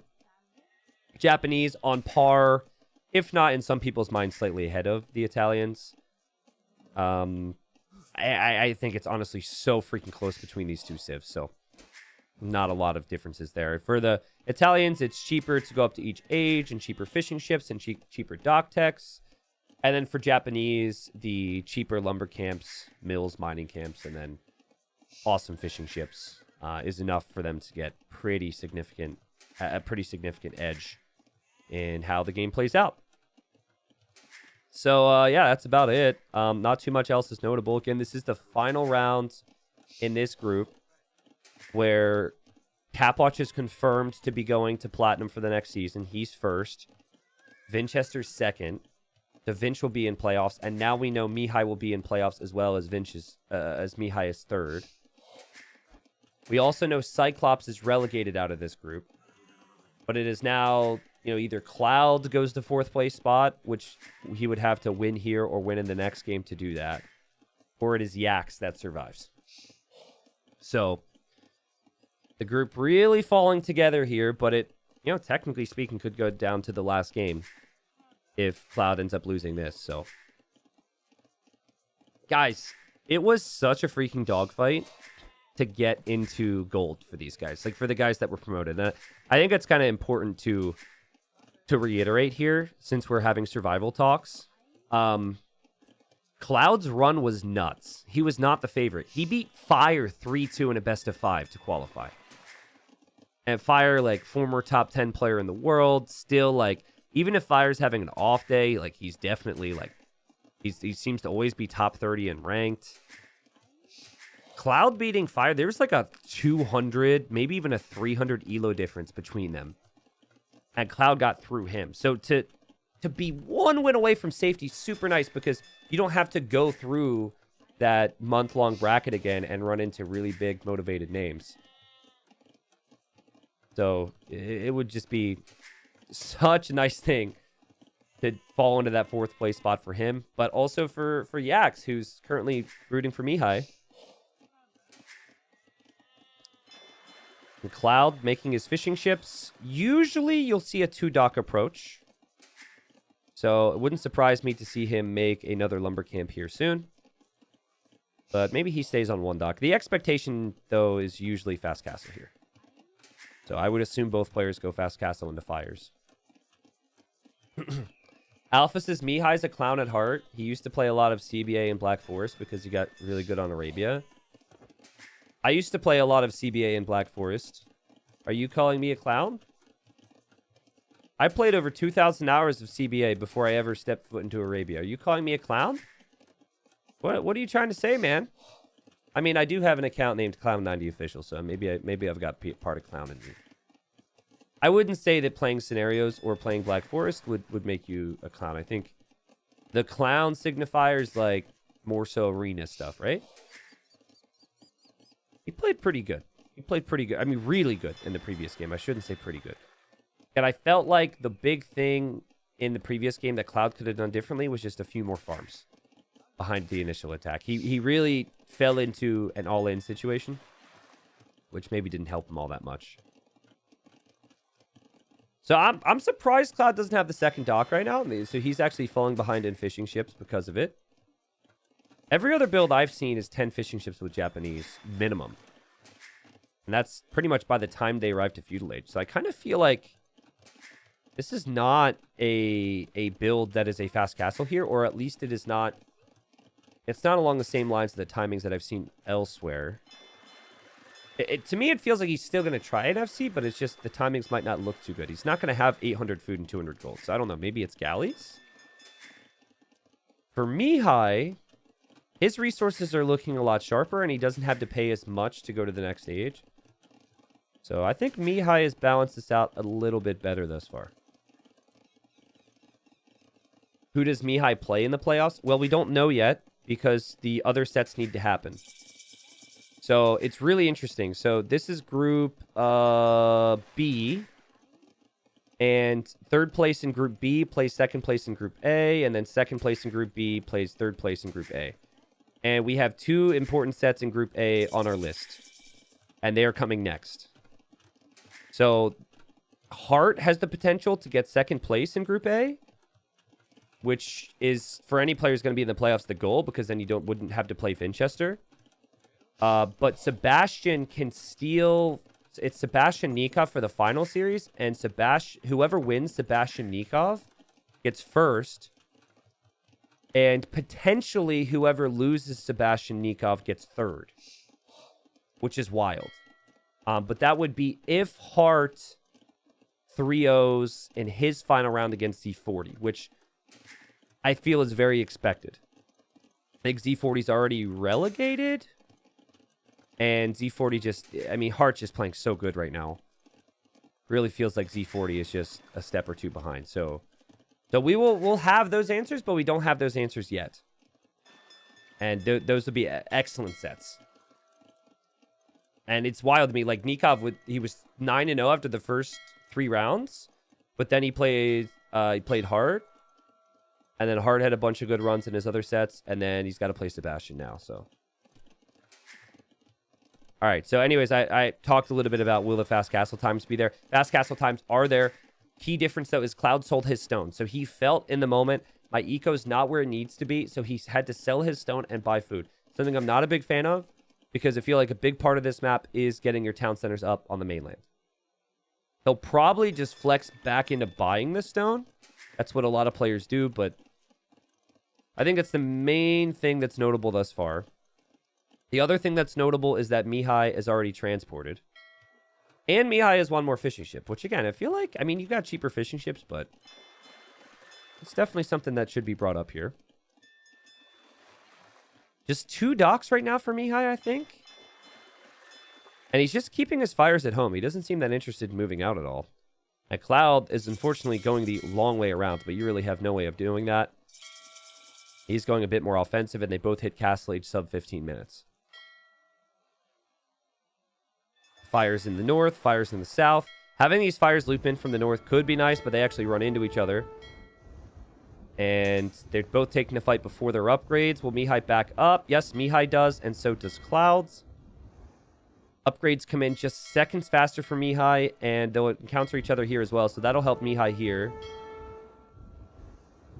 A: Japanese on par, if not in some people's minds slightly ahead of the Italians. I think it's honestly so freaking close between these two civs, so not a lot of differences there. For the Italians, it's cheaper to go up to each age and cheaper fishing ships and cheaper dock techs. And then for Japanese, the cheaper lumber camps, mills, mining camps, and then awesome fishing ships is enough for them to get a pretty significant edge in how the game plays out. So, yeah, that's about it. Not too much else is notable. Again, this is the final round in this group where Capwatch is confirmed to be going to Platinum for the next season. He's first. Vinchester's second. The Vinch will be in playoffs. And now we know Mihai will be in playoffs as well as as Mihai is third. We also know Cyclops is relegated out of this group. But it is now, you know, either Cloud goes to fourth place spot, which he would have to win here or win in the next game to do that. Or it is Yax that survives. So the group really falling together here, but it, you know, technically speaking, could go down to the last game if Cloud ends up losing this. So, guys, it was such a freaking dogfight to get into gold for these guys, like for the guys that were promoted. And I think it's kind of important to reiterate here, since we're having survival talks. Cloud's run was nuts. He was not the favorite. He beat Fire 3-2 in a best of 5 to qualify. And Fire, like, former top 10 player in the world, still, like, even if Fire's having an off day, like, he's definitely, like, he seems to always be top 30 in ranked. Cloud beating Fire, there was like a 200, maybe even a 300 elo difference between them. And Cloud got through him. So to be one win away from safety, super nice, because you don't have to go through that month-long bracket again and run into really big motivated names. So it would just be such a nice thing to fall into that fourth place spot for him, but also for Yax, who's currently rooting for Mihai. And Cloud making his fishing ships. Usually you'll see a 2-dock approach. So it wouldn't surprise me to see him make another lumber camp here soon. But maybe he stays on 1 dock. The expectation, though, is usually fast castle here. So I would assume both players go fast castle into Fires. Alpha says Mihai's a clown at heart. He used to play a lot of CBA in Black Forest because he got really good on Arabia. I used to play a lot of CBA in Black Forest. Are you calling me a clown? I played over 2,000 hours of CBA before I ever stepped foot into Arabia. Are you calling me a clown? What are you trying to say, man? I mean, I do have an account named Clown90Official, so maybe I've got part of clown in me. I wouldn't say that playing scenarios or playing Black Forest would make you a clown. I think the clown signifier is like more so arena stuff, right? He played pretty good. I mean, really good in the previous game. I shouldn't say pretty good. And I felt like the big thing in the previous game that Cloud could have done differently was just a few more farms behind the initial attack. He really fell into an all-in situation, which maybe didn't help him all that much. So I'm surprised Cloud doesn't have the second dock right now. So he's actually falling behind in fishing ships because of it. Every other build I've seen is 10 fishing ships with Japanese minimum. And that's pretty much by the time they arrive to Feudal Age. So I kind of feel like this is not a build that is a fast castle here, or at least it is not. It's not along the same lines of the timings that I've seen elsewhere. To me, it feels like he's still going to try an FC, but it's just the timings might not look too good. He's not going to have 800 food and 200 gold. So I don't know. Maybe it's galleys? For Mihai, His resources are looking a lot sharper, and he doesn't have to pay as much to go to the next stage. So I think Mihai has balanced this out a little bit better thus far. Who does Mihai play in the playoffs? Well, we don't know yet because the other sets need to happen. So it's really interesting. So this is Group B. And third place in Group B plays second place in Group A. And then second place in Group B plays third place in Group A. And we have 2 important sets in Group A on our list. And they are coming next. So Heart has the potential to get second place in Group A, which is, for any player who's going to be in the playoffs, the goal, because then you wouldn't have to play Vinchester. But Sebastian can steal... It's Sebastian Nikov for the final series, and whoever wins Sebastian Nikov gets first, and potentially whoever loses Sebastian Nikov gets third, which is wild. But that would be if Hart 3-0s in his final round against Z40, which I feel is very expected. I think Z40's already relegated. And Z40 just... I mean, Hart's just playing so good right now. Really feels like Z40 is just a step or two behind. So we'll have those answers, but we don't have those answers yet. And those would be excellent sets. And it's wild to me. Like, Nikov, he was 9-0 after the first 3 rounds. But then he played Hart. And then Hart had a bunch of good runs in his other sets. And then he's got to play Sebastian now, so... All right, so anyways, I talked a little bit about will the fast castle times be there. Fast castle times are there. Key difference, though, is Cloud sold his stone. So he felt in the moment, my eco's not where it needs to be, so he's had to sell his stone and buy food. Something I'm not a big fan of, because I feel like a big part of this map is getting your town centers up on the mainland. He'll probably just flex back into buying the stone. That's what a lot of players do, but I think that's the main thing that's notable thus far. The other thing that's notable is that Mihai is already transported. And Mihai has 1 more fishing ship, which again, I feel like, I mean, you've got cheaper fishing ships, but it's definitely something that should be brought up here. Just 2 docks right now for Mihai, I think. And he's just keeping his fires at home. He doesn't seem that interested in moving out at all. And Cloud is unfortunately going the long way around, but you really have no way of doing that. He's going a bit more offensive, and they both hit Castle Age sub 15 minutes. Fires in the north, fires in the south. Having these fires loop in from the north could be nice, but they actually run into each other. And they're both taking a fight before their upgrades. Will Mihai back up? Yes, Mihai does, and so does Clouds. Upgrades come in just seconds faster for Mihai, and they'll encounter each other here as well, so that'll help Mihai here.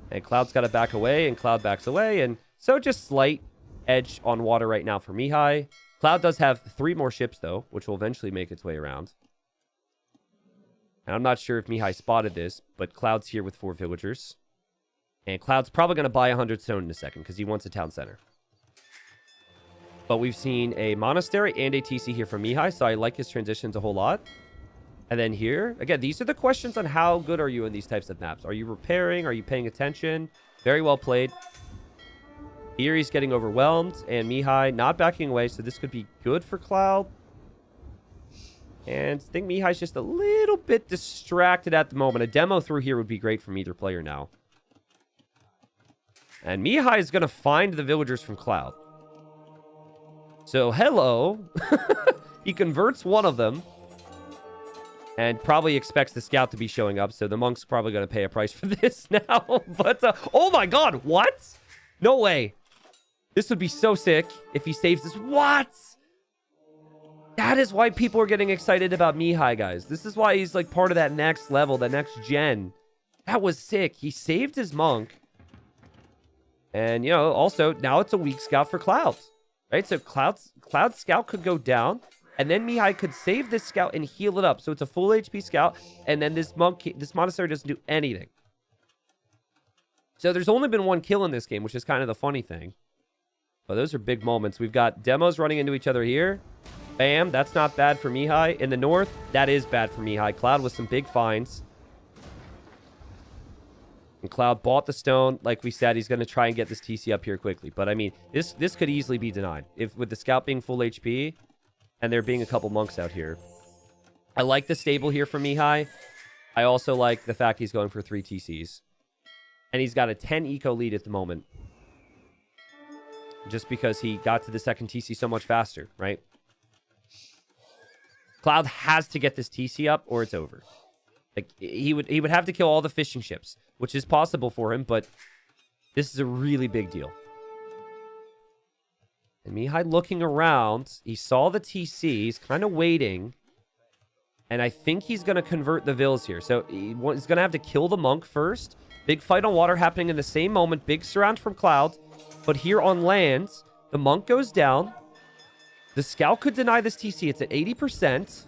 A: And Cloud's got to back away, and Cloud backs away, and so just slight edge on water right now for Mihai. Cloud does have 3 more ships, though, which will eventually make its way around. And I'm not sure if Mihai spotted this, but Cloud's here with 4 villagers. And Cloud's probably going to buy 100 stone in a second, because he wants a town center. But we've seen a monastery and a TC here from Mihai, so I like his transitions a whole lot. And then here, again, these are the questions on how good are you in these types of maps. Are you repairing? Are you paying attention? Very well played. Here he's getting overwhelmed, and Mihai not backing away, so this could be good for Cloud. And I think Mihai's just a little bit distracted at the moment. A demo through here would be great from either player now. And Mihai is going to find the villagers from Cloud. So, hello. He converts one of them. And probably expects the scout to be showing up, so the monk's probably going to pay a price for this now. But, oh my god, what? No way. This would be so sick if he saves this. What? That is why people are getting excited about Mihai, guys. This is why he's like part of that next level, that next gen. That was sick. He saved his monk. And, you know, also, now it's a weak scout for Clouds. Right? So Cloud's scout could go down. And then Mihai could save this scout and heal it up. So it's a full HP scout. And then this monastery doesn't do anything. So there's only been 1 kill in this game, which is kind of the funny thing. But those are big moments. We've got demos running into each other here. Bam, that's not bad for Mihai. In the north, that is bad for Mihai. Cloud with some big finds. And Cloud bought the stone. Like we said, he's going to try and get this TC up here quickly. But, I mean, this could easily be denied. If with the scout being full HP and there being a couple monks out here. I like the stable here from Mihai. I also like the fact he's going for 3 TCs. And he's got a 10 eco lead at the moment. Just because he got to the second TC so much faster, right? Cloud has to get this TC up or it's over. Like, he would have to kill all the fishing ships, which is possible for him, but this is a really big deal. And Mihai looking around, he saw the TC, he's kind of waiting, and I think he's going to convert the Vills here. So he's going to have to kill the monk first. Big fight on water happening in the same moment, big surround from Cloud, but here on land, the monk goes down. The scout could deny this TC, it's at 80%.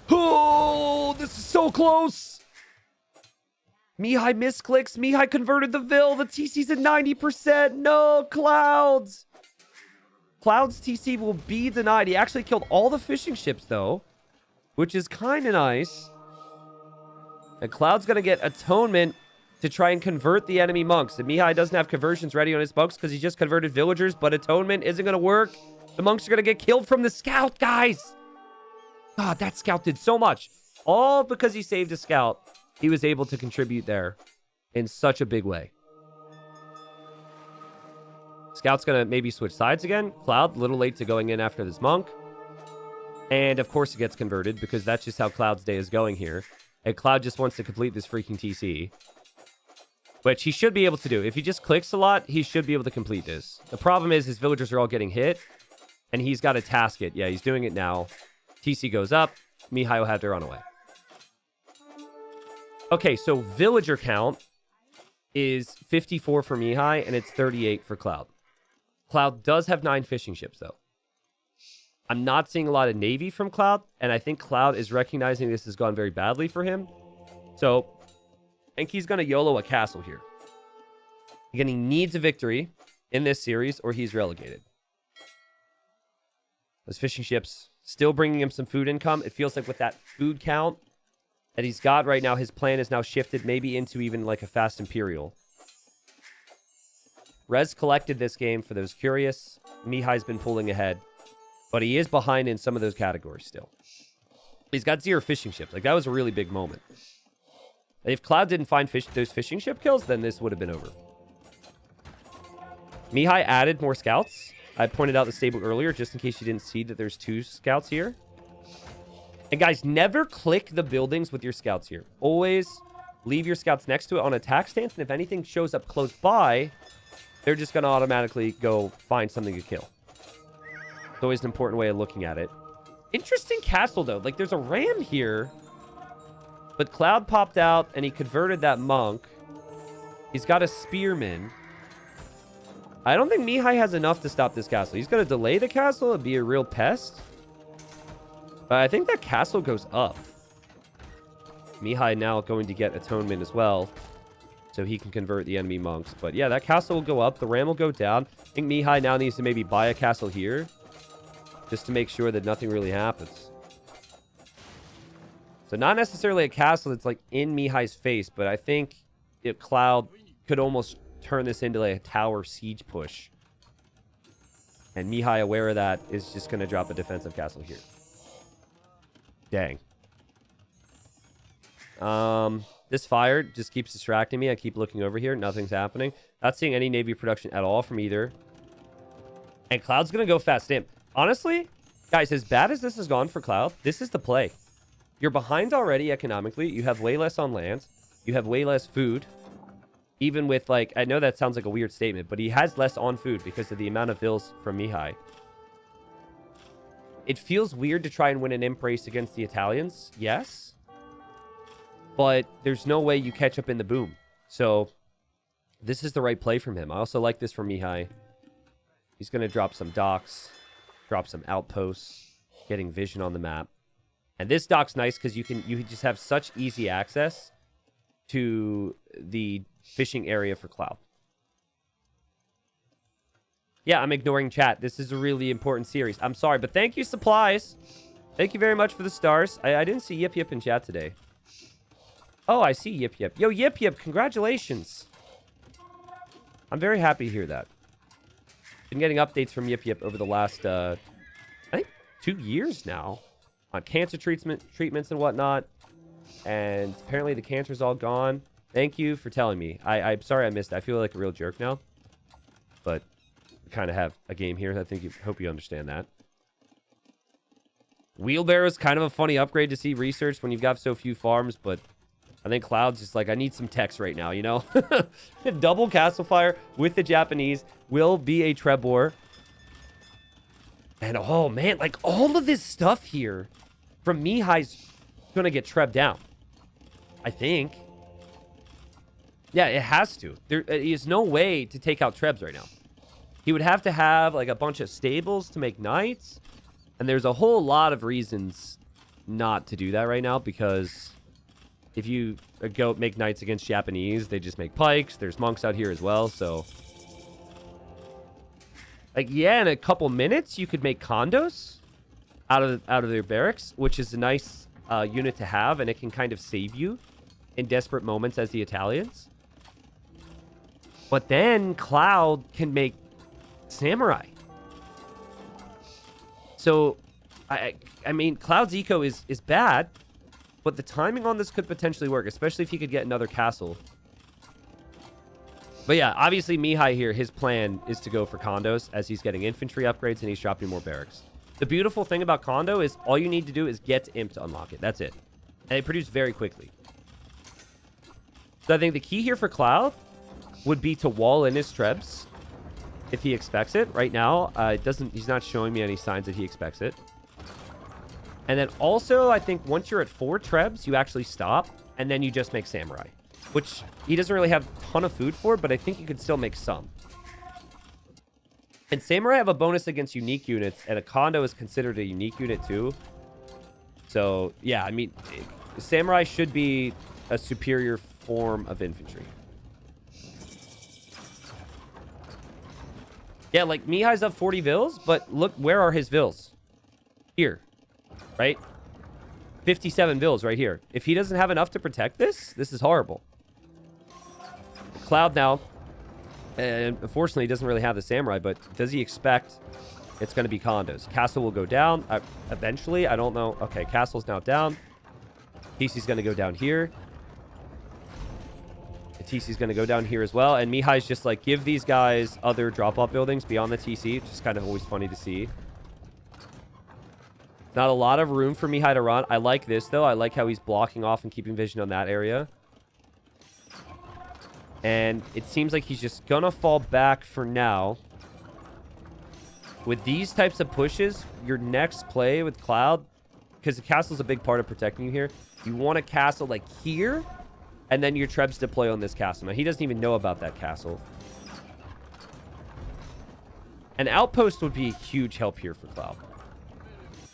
A: Oh, this is so close. Mihai misclicks. Mihai converted the Vill. The TC's at 90%. No, Clouds. Cloud's TC will be denied. He actually killed all the fishing ships, though, which is kind of nice. And Cloud's going to get Atonement to try and convert the enemy monks. And Mihai doesn't have conversions ready on his monks because he just converted villagers, but Atonement isn't going to work. The monks are going to get killed from the scout, guys. God, that scout did so much. All because he saved a scout. He was able to contribute there in such a big way. Scout's going to maybe switch sides again. Cloud, a little late to going in after this monk. And, of course, it gets converted because that's just how Cloud's day is going here. And Cloud just wants to complete this freaking TC. Which he should be able to do. If he just clicks a lot, he should be able to complete this. The problem is his villagers are all getting hit. And he's got to task it. Yeah, he's doing it now. TC goes up. Mihai will have to run away. Okay, so villager count is 54 for Mihai, and it's 38 for Cloud. Cloud does have 9 fishing ships, though. I'm not seeing a lot of Navy from Cloud, and I think Cloud is recognizing this has gone very badly for him. So, I think he's going to YOLO a castle here. Again, he needs a victory in this series, or he's relegated. Those fishing ships still bringing him some food income. It feels like with that food count that he's got right now, his plan is now shifted maybe into even like a fast Imperial. Rez collected this game for those curious. Mihai's been pulling ahead, but he is behind in some of those categories still. He's got 0 fishing ships. Like, that was a really big moment. If Cloud didn't find those fishing ship kills, then this would have been over. Mihai added more scouts. I pointed out the stable earlier, just in case you didn't see that there's 2 scouts here. And guys, never click the buildings with your scouts here. Always leave your scouts next to it on attack stance, and if anything shows up close by, they're just going to automatically go find something to kill. It's always an important way of looking at it. Interesting castle, though. Like, there's a ram here, but Cloud popped out, and he converted that monk. He's got a spearman. I don't think Mihai has enough to stop this castle. He's going to delay the castle and be a real pest. But I think that castle goes up. Mihai now going to get Atonement as well, so he can convert the enemy monks. But yeah, that castle will go up. The ram will go down. I think Mihai now needs to maybe buy a castle here, just to make sure that nothing really happens. So not necessarily a castle that's like in Mihai's face, but I think if Cloud could almost turn this into like a tower siege push. And Mihai, aware of that, is just going to drop a defensive castle here. Dang. This fire just keeps distracting me. I keep looking over here. Nothing's happening. Not seeing any Navy production at all from either. And Cloud's going to go fast in. Honestly, guys, as bad as this has gone for Cloud, this is the play. You're behind already economically. You have way less on land. You have way less food. Even with, like, I know that sounds like a weird statement, but he has less on food because of the amount of vills from Mihai. It feels weird to try and win an imp race against the Italians, yes. But there's no way you catch up in the boom. So this is the right play from him. I also like this from Mihai. He's going to drop some docks, drop some outposts, getting vision on the map. And this dock's nice because you just have such easy access to the fishing area for Cloud. Yeah, I'm ignoring chat. This is a really important series. I'm sorry, but thank you, Supplies. Thank you very much for the stars. I didn't see Yip Yip in chat today. Oh, I see Yip Yip. Yo, Yip Yip, congratulations. I'm very happy to hear that. Been getting updates from Yip Yip over the last, I think 2 years now on cancer treatments and whatnot. And apparently the cancer's all gone. Thank you for telling me. I'm sorry I missed it. I feel like a real jerk now. But we kind of have a game here. I hope you understand that. Wheelbarrow is kind of a funny upgrade to see researched when you've got so few farms, but I think Cloud's just like, I need some techs right now, you know? Double Castle Fire with the Japanese will be a Trebor. And oh man, like all of this stuff here from Mihai's gonna get Treb down. I think. Yeah, it has to. There is no way to take out Trebs right now. He would have to have like a bunch of stables to make knights. And there's a whole lot of reasons not to do that right now, because if you go make knights against Japanese, they just make pikes. There's monks out here as well, so like yeah, in a couple minutes you could make condos out of their barracks, which is a nice unit to have, and it can kind of save you in desperate moments as the Italians. But then Cloud can make samurai. So, I mean, Cloud's eco is bad, but the timing on this could potentially work, especially if he could get another castle. But yeah, obviously Mihai here, his plan is to go for condos as he's getting infantry upgrades and he's dropping more barracks. The beautiful thing about condo is all you need to do is get to imp to unlock it. That's it. And they produce very quickly. So I think the key here for Cloud would be to wall in his trebs if he expects it. Right now, he's not showing me any signs that he expects it. And then also, I think once you're at 4 trebs, you actually stop, and then you just make samurai, which he doesn't really have a ton of food for, but I think you could still make some. And samurai have a bonus against unique units, and a condo is considered a unique unit too. So yeah, I mean, samurai should be a superior form of infantry. Yeah, like Mihai's up 40 vills, but look, where are his vills? Here, right? 57 vills right here. If he doesn't have enough to protect this is horrible. Cloud now, and unfortunately, he doesn't really have the samurai, but does he expect it's going to be condos? Castle will go down eventually. I don't know. Okay, castle's now down. TC's going to go down here. TC's going to go down here as well. And Mihai's just like, give these guys other drop-off buildings beyond the TC. Which is kind of always funny to see. Not a lot of room for Mihai to run. I like this, though. I like how he's blocking off and keeping vision on that area. And it seems like he's just going to fall back for now. With these types of pushes, your next play with Cloud, because the castle's a big part of protecting you here, you want a castle like here, and then your trebs deploy on this castle. Now, he doesn't even know about that castle. An outpost would be a huge help here for Cloud.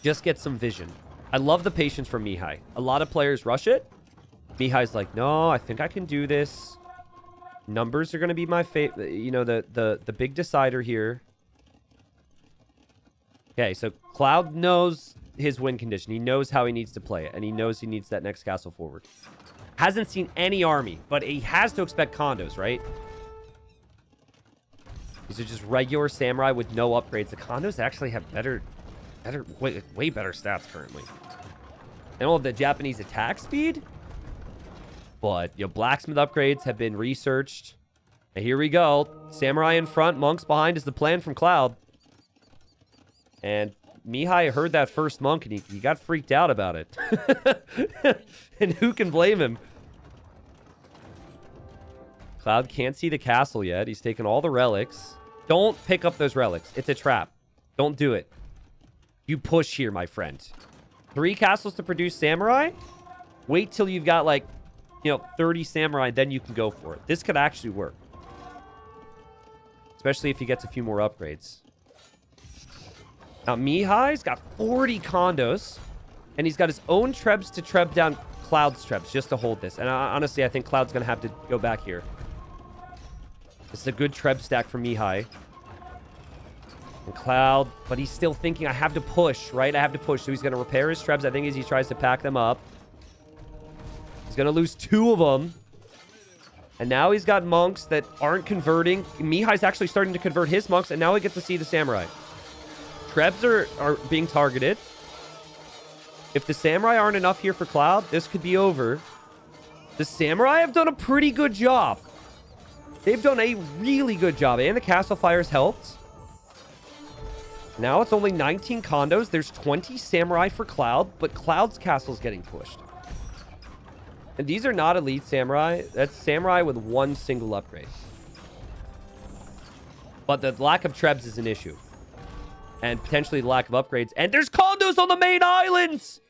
A: Just get some vision. I love the patience from Mihai. A lot of players rush it. Mihai's like, no, I think I can do this. Numbers are going to be my favorite. You know, the big decider here. Okay, so Cloud knows his win condition. He knows how he needs to play it, and he knows he needs that next castle forward. Hasn't seen any army, but he has to expect condos, right? These are just regular samurai with no upgrades. The condos actually have way better stats currently. And all of the Japanese attack speed. But, you know, blacksmith upgrades have been researched. And here we go. Samurai in front, monks behind is the plan from Cloud. And Mihai heard that first monk and he got freaked out about it. And who can blame him? Cloud can't see the castle yet. He's taken all the relics. Don't pick up those relics. It's a trap. Don't do it. You push here, my friend. 3 castles to produce samurai? Wait till you've got, like, 30 samurai, then you can go for it. This could actually work. Especially if he gets a few more upgrades. Now, Mihai's got 40 condos. And he's got his own trebs to treb down Cloud's trebs just to hold this. And honestly, I think Cloud's going to have to go back here. This is a good treb stack for Mihai. And Cloud, but he's still thinking, I have to push, right? I have to push. So he's going to repair his trebs, I think, as he tries to pack them up. He's going to lose 2 of them. And now he's got monks that aren't converting. Mihai's actually starting to convert his monks, and now we get to see the samurai. Trebs are being targeted. If the samurai aren't enough here for Cloud, this could be over. The samurai have done a pretty good job. They've done a really good job, and the castle fires helped. Now it's only 19 condos. There's 20 samurai for Cloud, but Cloud's castle's getting pushed. And these are not elite samurai. That's samurai with 1 single upgrade. But the lack of trebs is an issue. And potentially the lack of upgrades. And there's condos on the main islands!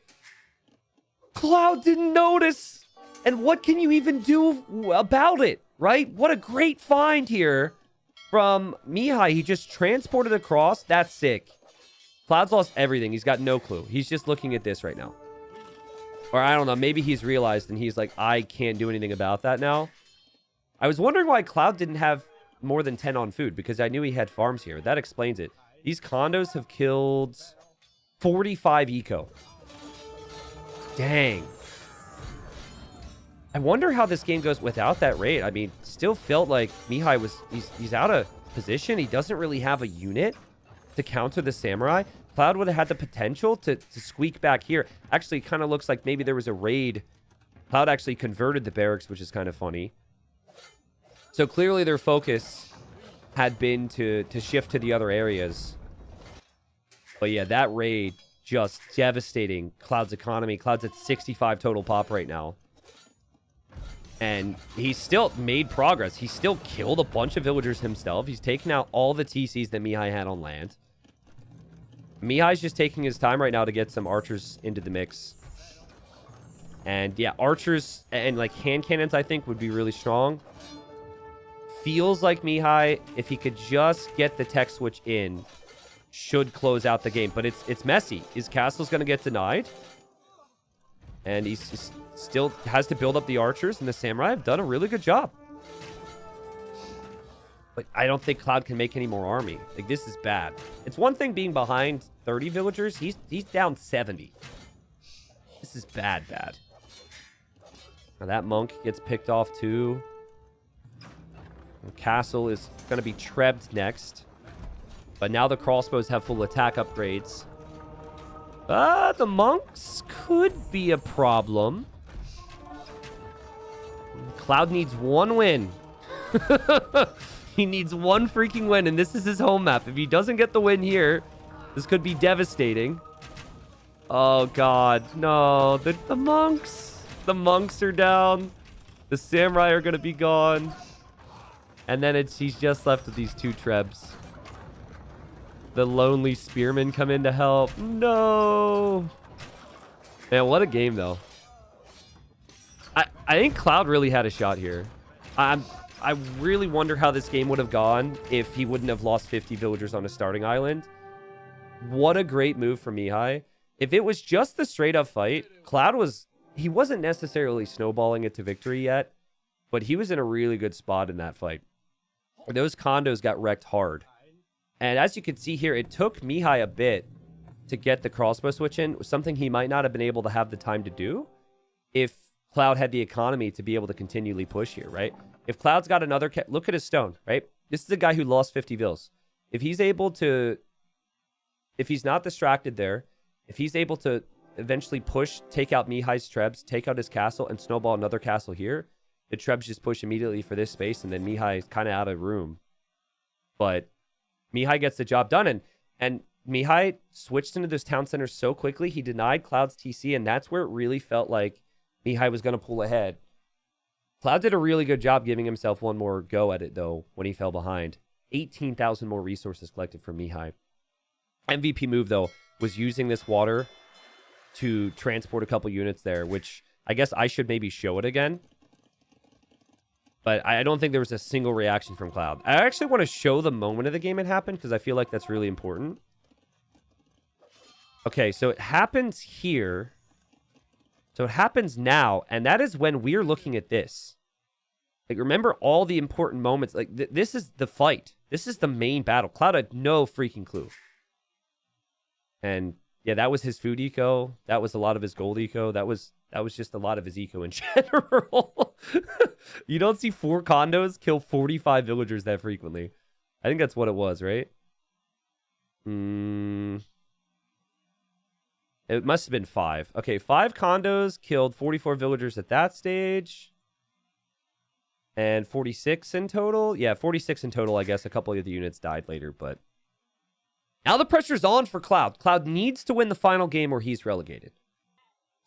A: Cloud didn't notice. And what can you even do about it, right? What a great find here from Mihai. He just transported across. That's sick. Cloud's lost everything. He's got no clue. He's just looking at this right now. Or I don't know. Maybe he's realized and he's like, I can't do anything about that now. I was wondering why Cloud didn't have more than 10 on food, because I knew he had farms here. That explains it. These condos have killed 45 eco. Dang. I wonder how this game goes without that raid. I mean, still felt like Mihai was... He's out of position. He doesn't really have a unit to counter the samurai. Cloud would have had the potential to squeak back here. Actually, kind of looks like maybe there was a raid. Cloud actually converted the barracks, which is kind of funny. So clearly their focus had been to shift to the other areas. But yeah, that raid just devastating Cloud's economy. Cloud's at 65 total pop right now. And he's still made progress. He still killed a bunch of villagers himself. He's taken out all the TCs that Mihai had on land. Mihai's just taking his time right now to get some archers into the mix. And yeah, archers and like hand cannons, I think, would be really strong. Feels like Mihai, if he could just get the tech switch in, should close out the game. But it's messy. His castle's going to get denied. And he's still has to build up the archers, and the samurai have done a really good job. But I don't think Cloud can make any more army. Like, this is bad. It's one thing being behind 30 villagers. He's down 70. This is bad. Now that monk gets picked off too. The castle is going to be trebbed next. But now the crossbows have full attack upgrades. The monks could be a problem. Cloud needs 1 win. He needs 1 freaking win, and this is his home map. If he doesn't get the win here, this could be devastating. Oh, God. No. The monks. The monks are down. The samurai are going to be gone. And then he's just left with these 2 trebs. The lonely spearmen come in to help. No. Man, what a game, though. I think Cloud really had a shot here. I really wonder how this game would have gone if he wouldn't have lost 50 villagers on a starting island. What a great move from Mihai. If it was just the straight-up fight, Cloud he wasn't necessarily snowballing it to victory yet, but he was in a really good spot in that fight. Those condos got wrecked hard. And as you can see here, it took Mihai a bit to get the crossbow switch in, something he might not have been able to have the time to do if Cloud had the economy to be able to continually push here, right? If Cloud's got another... Look at his stone, right? This is a guy who lost 50 vills. If he's able to... If he's not distracted there, if he's able to eventually push, take out Mihai's trebs, take out his castle, and snowball another castle here, the trebs just push immediately for this space, and then Mihai's kind of out of room. But Mihai gets the job done, and Mihai switched into this town center so quickly, he denied Cloud's TC, and that's where it really felt like Mihai was going to pull ahead. Cloud did a really good job giving himself 1 more go at it, though, when he fell behind. 18,000 more resources collected from Mihai. MVP move, though, was using this water to transport a couple units there, which I guess I should maybe show it again. But I don't think there was a single reaction from Cloud. I actually want to show the moment of the game it happened, because I feel like that's really important. Okay, so it happens here. So it happens now, and that is when we're looking at this. Like, remember all the important moments. Like, this is the fight. This is the main battle. Cloud had no freaking clue. And, yeah, that was his food eco. That was a lot of his gold eco. That was That was just a lot of his eco in general. You don't see 4 condos kill 45 villagers that frequently. I think that's what it was, right? It must have been 5. Okay, 5 condos killed 44 villagers at that stage. And 46 in total? Yeah, 46 in total. I guess a couple of the units died later, but... Now the pressure's on for Cloud. Cloud needs to win the final game or he's relegated.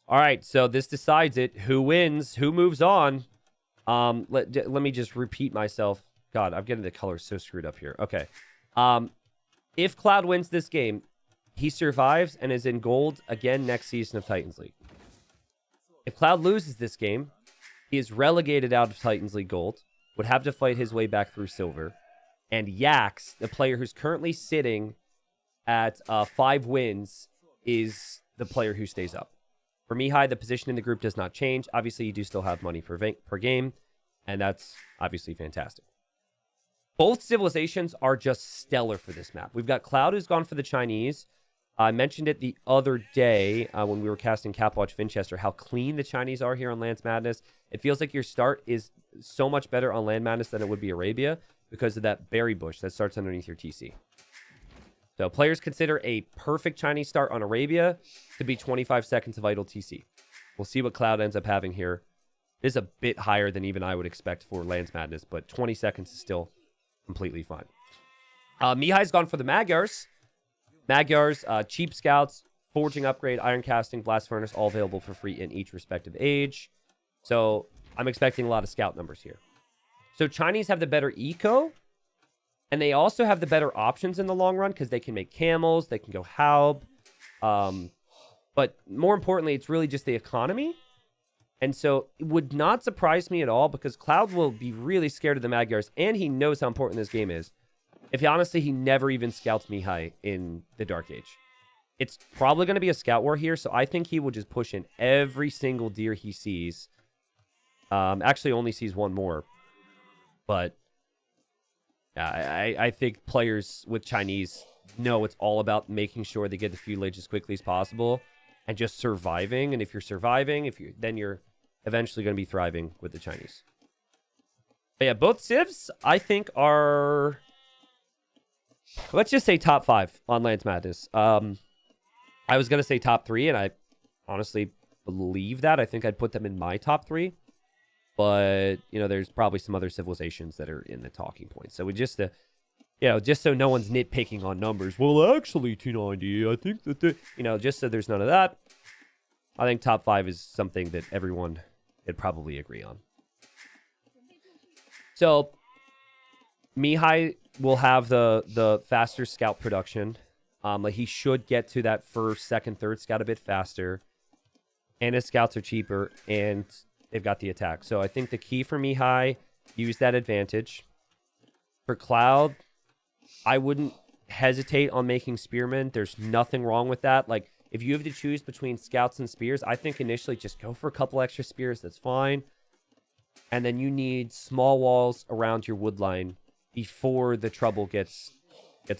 A: All right, so this decides it. Who wins? Who moves on? Let me just repeat myself. God, I'm getting the colors so screwed up here. Okay. If Cloud wins this game, he survives and is in gold again next season of Titans League. If Cloud loses this game, he is relegated out of Titans League Gold, would have to fight his way back through Silver. And Yax, the player who's currently sitting at 5 wins, is the player who stays up. For Mihai, the position in the group does not change. Obviously, you do still have money per game, and that's obviously fantastic. Both civilizations are just stellar for this map. We've got Cloud, who's gone for the Chinese. I mentioned it the other day when we were casting Capwatch Vinchester, how clean the Chinese are here on Lands Madness. It feels like your start is so much better on Land Madness than it would be Arabia because of that berry bush that starts underneath your TC. So players consider a perfect Chinese start on Arabia to be 25 seconds of idle TC. We'll see what Cloud ends up having here. It is a bit higher than even I would expect for Lands Madness, but 20 seconds is still completely fine. Mihai's gone for the Magyars. Magyars, cheap scouts, forging upgrade, iron casting, blast furnace, all available for free in each respective age. So I'm expecting a lot of scout numbers here. So Chinese have the better eco, and they also have the better options in the long run because they can make camels, they can go Haub. But more importantly, it's really just the economy. And so it would not surprise me at all because Cloud will be really scared of the Magyars, and he knows how important this game is. If he never even scouts Mihai in the Dark Age. It's probably going to be a scout war here, so I think he will just push in every single deer he sees. Actually only sees one more. But I think players with Chinese know it's all about making sure they get the feudalage as quickly as possible and just surviving. And if you're surviving, then you're eventually going to be thriving with the Chinese. But yeah, both civs, I think, are... Let's just say top 5 on Lands Madness. I was going to say top 3, and I honestly believe that. I think I'd put them in my top 3. But, there's probably some other civilizations that are in the talking points. So we just, just so no one's nitpicking on numbers. Well, actually, T90, I think that, just so there's none of that. I think top 5 is something that everyone could probably agree on. So, Mihai will have the faster scout production. He should get to that first, second, third scout a bit faster. And his scouts are cheaper, and they've got the attack. So I think the key for Mihai, use that advantage. For Cloud, I wouldn't hesitate on making spearmen. There's nothing wrong with that. Like, if you have to choose between scouts and spears, I think initially just go for a couple extra spears. That's fine. And then you need small walls around your wood line before the trouble gets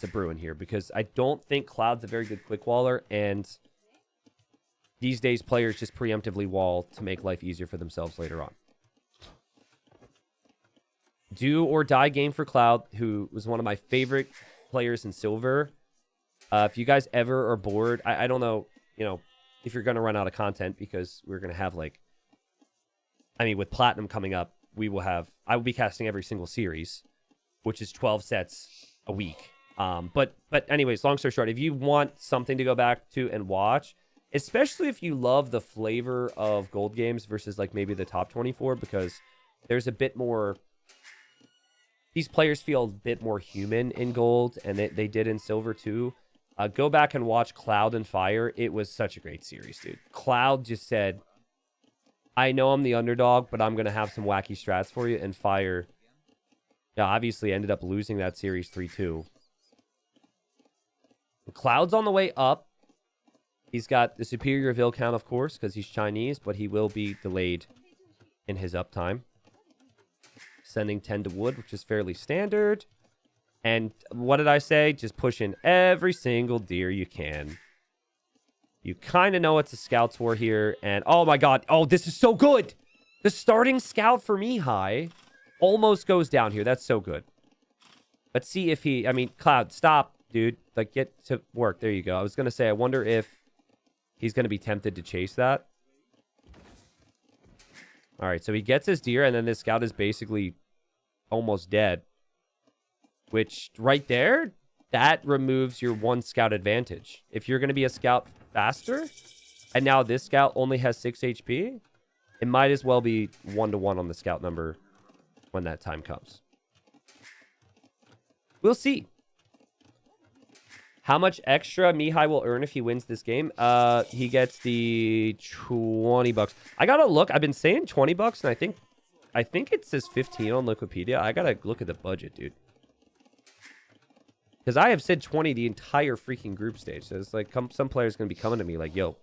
A: a brewing here, because I don't think Cloud's a very good quick waller, and these days players just preemptively wall to make life easier for themselves later on. Do or die game for Cloud, who was one of my favorite players in Silver. If you guys ever are bored, I don't know, if you're going to run out of content, because we're going to have with Platinum coming up, I will be casting every single series, which is 12 sets a week. But anyways, long story short, if you want something to go back to and watch, especially if you love the flavor of gold games versus maybe the top 24, because there's a bit more, these players feel a bit more human in gold, and they did in silver too. Go back and watch Cloud and Fire. It was such a great series, dude. Cloud just said, I know I'm the underdog, but I'm going to have some wacky strats for you. And Fire, obviously ended up losing that series 3-2. Cloud's on the way up. He's got the superior Vil count, of course, because he's Chinese, but he will be delayed in his uptime. Sending 10 to wood, which is fairly standard. And what did I say? Just push in every single deer you can. You kind of know it's a scouts war here. And oh my god. Oh, this is so good. The starting scout for Mihai almost goes down here. That's so good. Let's see if he... I mean, Cloud, stop, dude. Like, get to work. There you go. I was going to say, I wonder if he's going to be tempted to chase that. All right, so he gets his deer, and then this scout is basically almost dead. Which, right there, that removes your one scout advantage. If you're going to be a scout faster, and now this scout only has 6 HP, it might as well be 1-to-1 on the scout number when that time comes. We'll see. How much extra Mihai will earn if he wins this game? He gets the 20 bucks. I gotta look. I've been saying 20 bucks, and I think it says 15 on Wikipedia. I gotta look at the budget, dude. Because I have said 20 the entire freaking group stage. So it's like some players gonna be coming to me like, yo,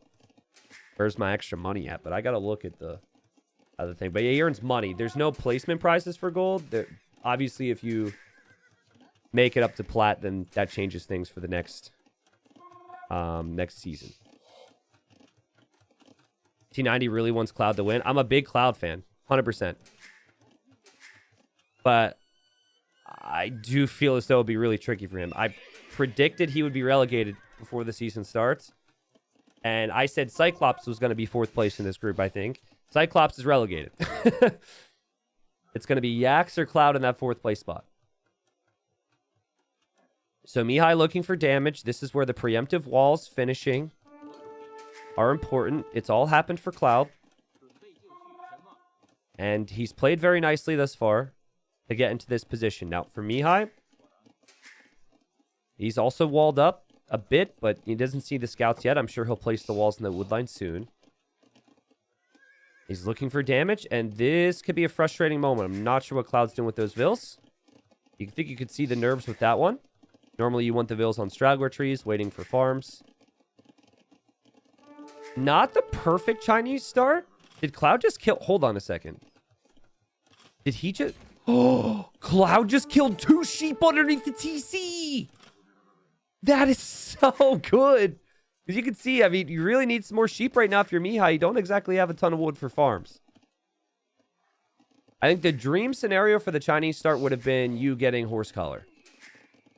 A: where's my extra money at? But I gotta look at the other thing. But yeah, he earns money. There's no placement prizes for gold. Obviously, if you make it up to plat, then that changes things for the next season. T90 really wants Cloud to win. I'm a big Cloud fan, 100%. But I do feel as though it would be really tricky for him. I predicted he would be relegated before the season starts. And I said Cyclops was going to be 4th place in this group, I think. Cyclops is relegated. It's going to be Yax or Cloud in that 4th place spot. So Mihai looking for damage. This is where the preemptive walls finishing are important. It's all happened for Cloud. And he's played very nicely thus far to get into this position. Now, for Mihai, he's also walled up a bit, but he doesn't see the scouts yet. I'm sure he'll place the walls in the woodline soon. He's looking for damage, and this could be a frustrating moment. I'm not sure what Cloud's doing with those vills. You think you could see the nerves with that one. Normally, you want the vills on straggler trees, waiting for farms. Not the perfect Chinese start. Did Cloud just kill... Hold on a second. Did he just... Oh, Cloud just killed 2 sheep underneath the TC. That is so good. As you can see, I mean, you really need some more sheep right now if you're Mihai. You don't exactly have a ton of wood for farms. I think the dream scenario for the Chinese start would have been you getting horse collar.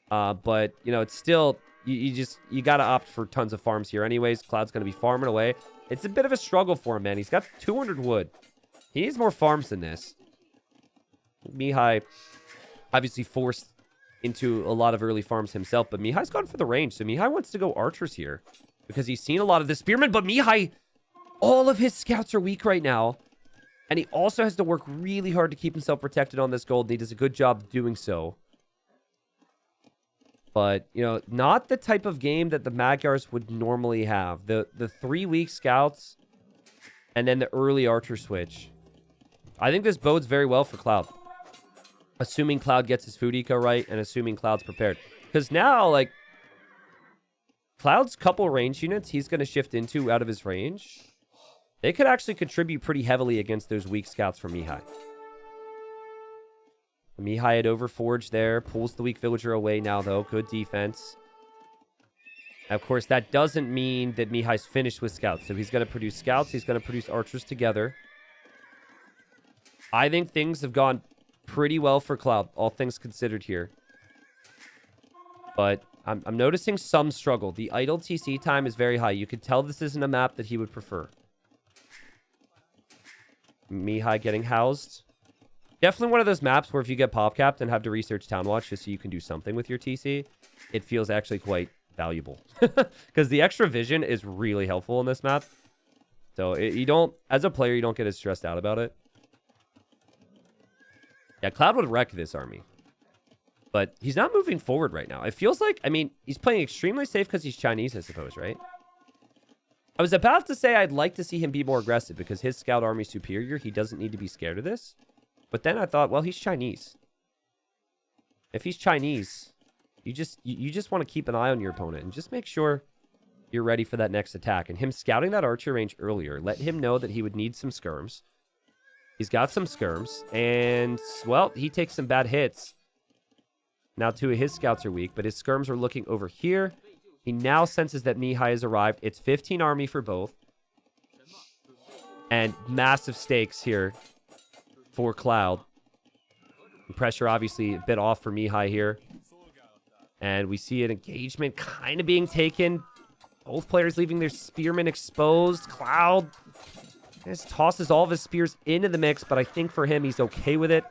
A: But, you know, it's still, you got to opt for tons of farms here anyways. Cloud's going to be farming away. It's a bit of a struggle for him, man. He's got 200 wood. He needs more farms than this. Mihai, obviously forced into a lot of early farms himself, but Mihai's gone for the range. So Mihai wants to go archers here because he's seen a lot of the spearmen, but Mihai, all of his scouts are weak right now. And he also has to work really hard to keep himself protected on this gold. And he does a good job doing so. But, you know, not the type of game that the Magyars would normally have. The 3 weak scouts and then the early archer switch. I think this bodes very well for Cloud. Assuming Cloud gets his food eco right and assuming Cloud's prepared. Because now, like, Cloud's couple range units he's going to shift into out of his range, they could actually contribute pretty heavily against those weak scouts from Mihai. Mihai had overforged there. Pulls the weak villager away now, though. Good defense. Of course, that doesn't mean that Mihai's finished with scouts. So he's going to produce scouts. He's going to produce archers together. I think things have gone pretty well for Cloud, all things considered here. But I'm noticing some struggle. The idle TC time is very high. You could tell this isn't a map that he would prefer. Mihai getting housed. Definitely one of those maps where if you get pop-capped and have to research Town Watch just so you can do something with your TC, it feels actually quite valuable. Because the extra vision is really helpful in this map. So you don't, as a player, you don't get as stressed out about it. Yeah, Cloud would wreck this army. But he's not moving forward right now. It feels like, I mean, he's playing extremely safe because he's Chinese, I suppose, right? I was about to say I'd like to see him be more aggressive because his scout army's superior. He doesn't need to be scared of this. But then I thought, well, he's Chinese. If he's Chinese, you just want to keep an eye on your opponent and just make sure you're ready for that next attack. And him scouting that archer range earlier let him know that he would need some skirms. He's got some skirms, and, well, he takes some bad hits. Now, 2 of his scouts are weak, but his skirms are looking over here. He now senses that Mihai has arrived. It's 15 army for both. And massive stakes here for Cloud. Pressure obviously a bit off for Mihai here. And we see an engagement kind of being taken. Both players leaving their spearmen exposed. Cloud just tosses all of his spears into the mix, but I think for him, he's okay with it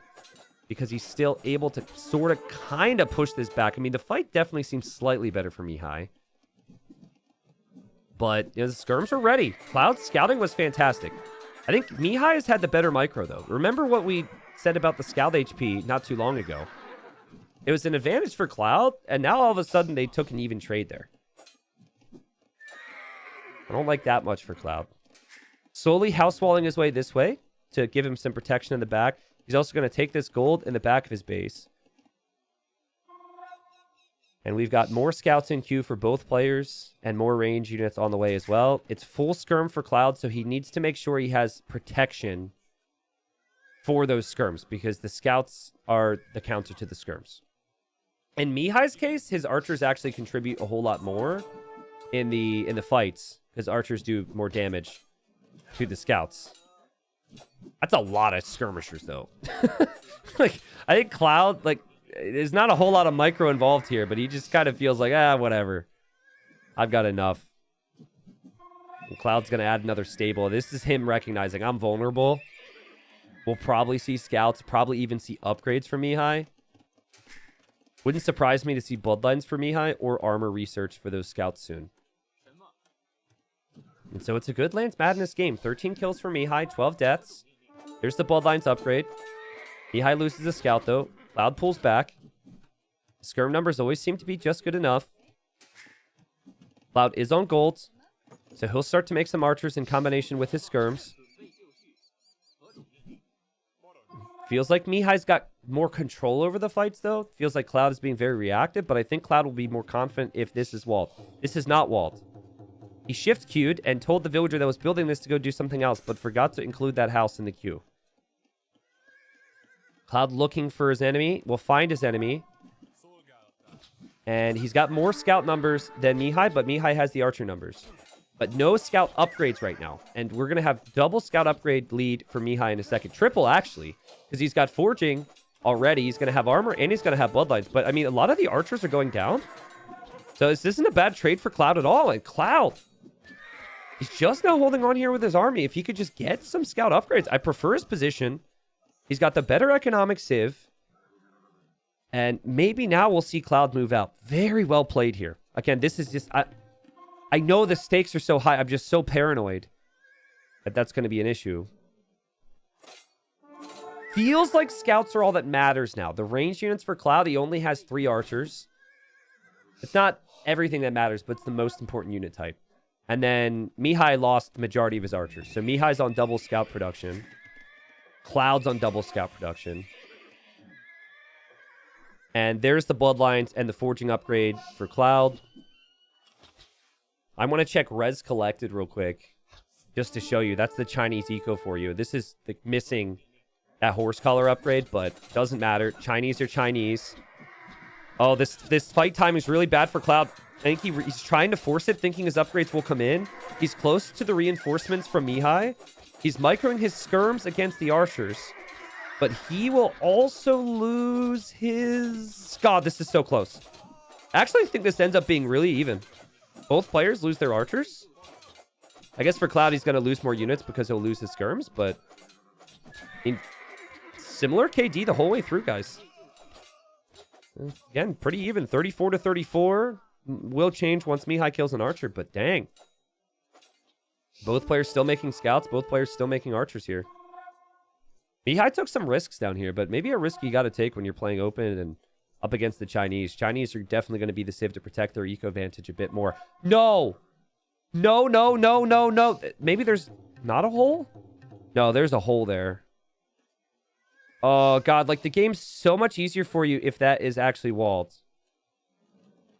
A: because he's still able to sort of kind of push this back. I mean, the fight definitely seems slightly better for Mihai. But you know, the skirms are ready. Cloud's scouting was fantastic. I think Mihai has had the better micro, though. Remember what we said about the scout HP not too long ago. It was an advantage for Cloud, and now all of a sudden they took an even trade there. I don't like that much for Cloud. Slowly house walling his way this way to give him some protection in the back. He's also going to take this gold in the back of his base. And we've got more scouts in queue for both players and more range units on the way as well. It's full skirm for Cloud, so he needs to make sure he has protection for those skirms because the scouts are the counter to the skirms. In Mihai's case, his archers actually contribute a whole lot more in the fights because archers do more damage to the scouts. That's a lot of skirmishers, though. Like, I think Cloud, like, there's not a whole lot of micro involved here, but he just kind of feels like, whatever. I've got enough. And Cloud's going to add another stable. This is him recognizing I'm vulnerable. We'll probably see scouts, probably even see upgrades from Mihai. Wouldn't surprise me to see bloodlines for Mihai or armor research for those scouts soon. And so it's a good Lance Madness game. 13 kills for Mihai, 12 deaths. Here's the bloodlines upgrade. Mihai loses a scout, though. Cloud pulls back. Skirm numbers always seem to be just good enough. Cloud is on gold, so he'll start to make some archers in combination with his skirms. Feels like Mihai's got more control over the fights, though. Feels like Cloud is being very reactive, but I think Cloud will be more confident if this is walled. This is not walled. He shift queued and told the villager that was building this to go do something else, but forgot to include that house in the queue. Cloud looking for his enemy. Will find his enemy. And he's got more scout numbers than Mihai, but Mihai has the archer numbers. But no scout upgrades right now. And we're going to have double scout upgrade lead for Mihai in a second. Triple, actually. Because he's got forging already. He's going to have armor and he's going to have bloodlines. But, I mean, a lot of the archers are going down. So this isn't a bad trade for Cloud at all. And Cloud, he's just now holding on here with his army. If he could just get some scout upgrades. I prefer his position. He's got the better economic civ. And maybe now we'll see Cloud move out. Very well played here. Again, this is just... I know the stakes are so high. I'm just so paranoid that that's going to be an issue. Feels like scouts are all that matters now. The range units for Cloud, he only has 3 archers. It's not everything that matters, but it's the most important unit type. And then Mihai lost the majority of his archers. So Mihai's on double scout production. Cloud's on double scout production. And there's the bloodlines and the forging upgrade for Cloud. I want to check res collected real quick. Just to show you. That's the Chinese eco for you. This is the missing that horse collar upgrade, but doesn't matter. Chinese are Chinese. Oh, this fight time is really bad for Cloud. I think he's trying to force it, thinking his upgrades will come in. He's close to the reinforcements from Mihai. He's microing his skirms against the archers. But he will also lose his... God, this is so close. Actually, I think this ends up being really even. Both players lose their archers. I guess for Cloud, he's going to lose more units because he'll lose his skirms, but... in similar KD the whole way through, guys. Again, pretty even. 34 to 34. Will change once Mihai kills an archer, but dang. Both players still making scouts. Both players still making archers here. Mihai took some risks down here, but maybe a risk you got to take when you're playing open and up against the Chinese. Chinese are definitely going to be the civ to protect their eco advantage a bit more. No! No, no, no, no, no. Maybe there's not a hole? No, there's a hole there. Oh, God. Like, the game's so much easier for you if that is actually walled.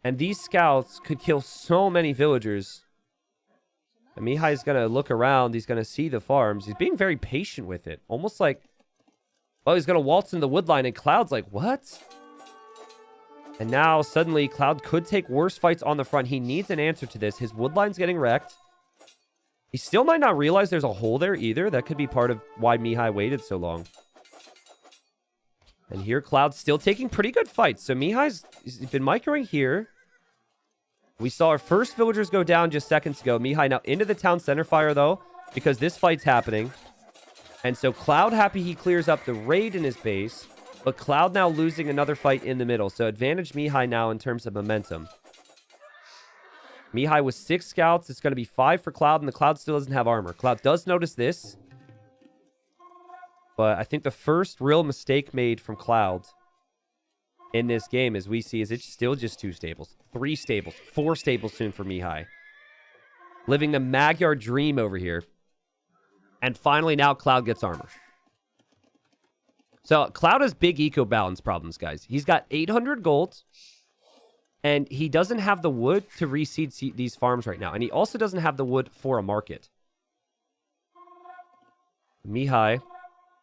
A: And these scouts could kill so many villagers. And Mihai's going to look around. He's going to see the farms. He's being very patient with it. Almost like, well, he's going to waltz in the wood line, and Cloud's like, what? And now, suddenly, Cloud could take worse fights on the front. He needs an answer to this. His wood line's getting wrecked. He still might not realize there's a hole there either. That could be part of why Mihai waited so long. And here, Cloud's still taking pretty good fights. So Mihai's been microing here. We saw our first villagers go down just seconds ago. Mihai now into the town center fire, though, because this fight's happening. And so Cloud happy he clears up the raid in his base. But Cloud now losing another fight in the middle. So advantage Mihai now in terms of momentum. Mihai with 6 scouts. It's going to be 5 for Cloud, and the Cloud still doesn't have armor. Cloud does notice this. But I think the first real mistake made from Cloud in this game, as we see, is it's still just 2 stables. 3 stables. 4 stables soon for Mihai. Living the Magyar dream over here. And finally now Cloud gets armor. So, Cloud has big eco-balance problems, guys. He's got 800 gold, and he doesn't have the wood to reseed these farms right now. And he also doesn't have the wood for a market. Mihai,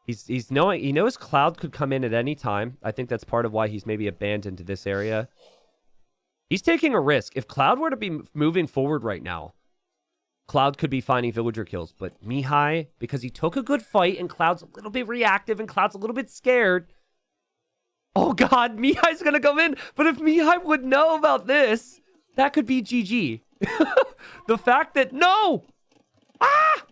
A: he knows Cloud could come in at any time. I think that's part of why he's maybe abandoned this area. He's taking a risk. If Cloud were to be moving forward right now, Cloud could be finding villager kills, but Mihai, because he took a good fight and Cloud's a little bit reactive and Cloud's a little bit scared. Oh God, Mihai's gonna come in, but if Mihai would know about this, that could be GG. The fact that, no! Ah!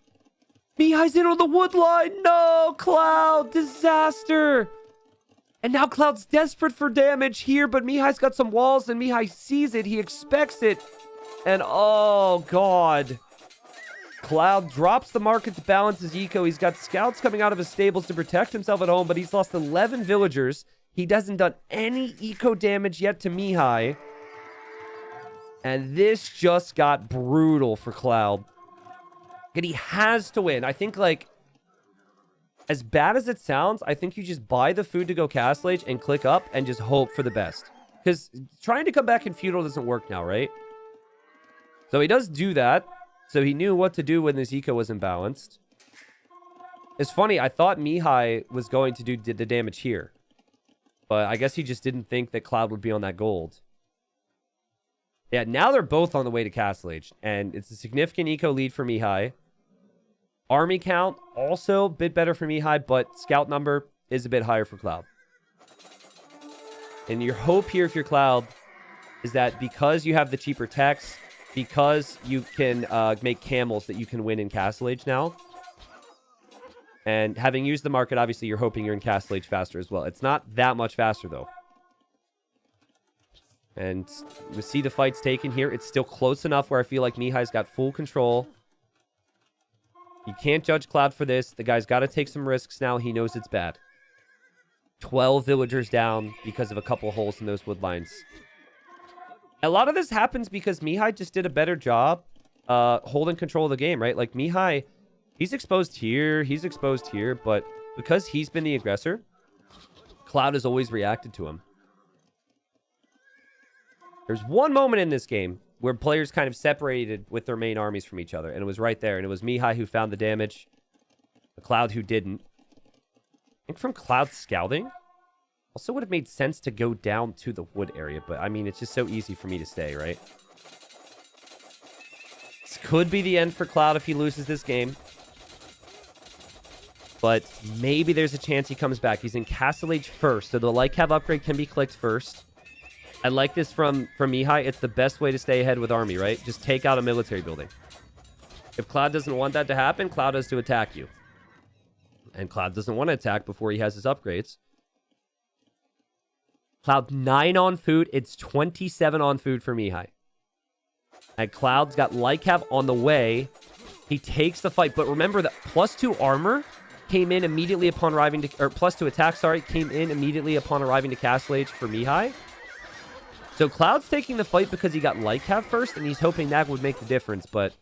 A: Mihai's in on the wood line. No, Cloud, disaster. And now Cloud's desperate for damage here, but Mihai's got some walls and Mihai sees it, he expects it. And oh God. Cloud drops the market to balance his eco. He's got scouts coming out of his stables to protect himself at home, but he's lost 11 villagers. He hasn't done any eco damage yet to Mihai. And this just got brutal for Cloud. And he has to win. I think, like, as bad as it sounds, I think you just buy the food to go Castle Age and click up and just hope for the best. Because trying to come back in feudal doesn't work now, right? So he does do that. So he knew what to do when his eco was imbalanced. It's funny, I thought Mihai was going to do the damage here. But I guess he just didn't think that Cloud would be on that gold. Yeah, now they're both on the way to Castle Age. And it's a significant eco lead for Mihai. Army count, also a bit better for Mihai, but scout number is a bit higher for Cloud. And your hope here, if you're Cloud, is that because you have the cheaper techs, because you can make camels, that you can win in Castle Age now. And having used the market, obviously, you're hoping you're in Castle Age faster as well. It's not that much faster, though. And we see the fights taken here. It's still close enough where I feel like Mihai's got full control. You can't judge Cloud for this. The guy's got to take some risks now. He knows it's bad. 12 villagers down because of a couple holes in those wood lines. A lot of this happens because Mihai just did a better job holding control of the game, right? Like, Mihai, he's exposed here, but because he's been the aggressor, Cloud has always reacted to him. There's one moment in this game where players kind of separated with their main armies from each other, and it was right there, and it was Mihai who found the damage, the Cloud who didn't. I think from Cloud scouting, also would have made sense to go down to the wood area, but I mean, it's just so easy for me to stay, right? This could be the end for Cloud if he loses this game. But maybe there's a chance he comes back. He's in Castle Age first, so the Lycav upgrade can be clicked first. I like this from Mihai. It's the best way to stay ahead with army, right? Just take out a military building. If Cloud doesn't want that to happen, Cloud has to attack you. And Cloud doesn't want to attack before he has his upgrades. Cloud 9 on food. It's 27 on food for Mihai. And Cloud's got Lycav on the way. He takes the fight. But remember that +2 armor came in immediately upon arriving to... Or +2 attack, sorry. Came in immediately upon arriving to Castle Age for Mihai. So Cloud's taking the fight because he got Lycav first. And he's hoping that would make the difference. But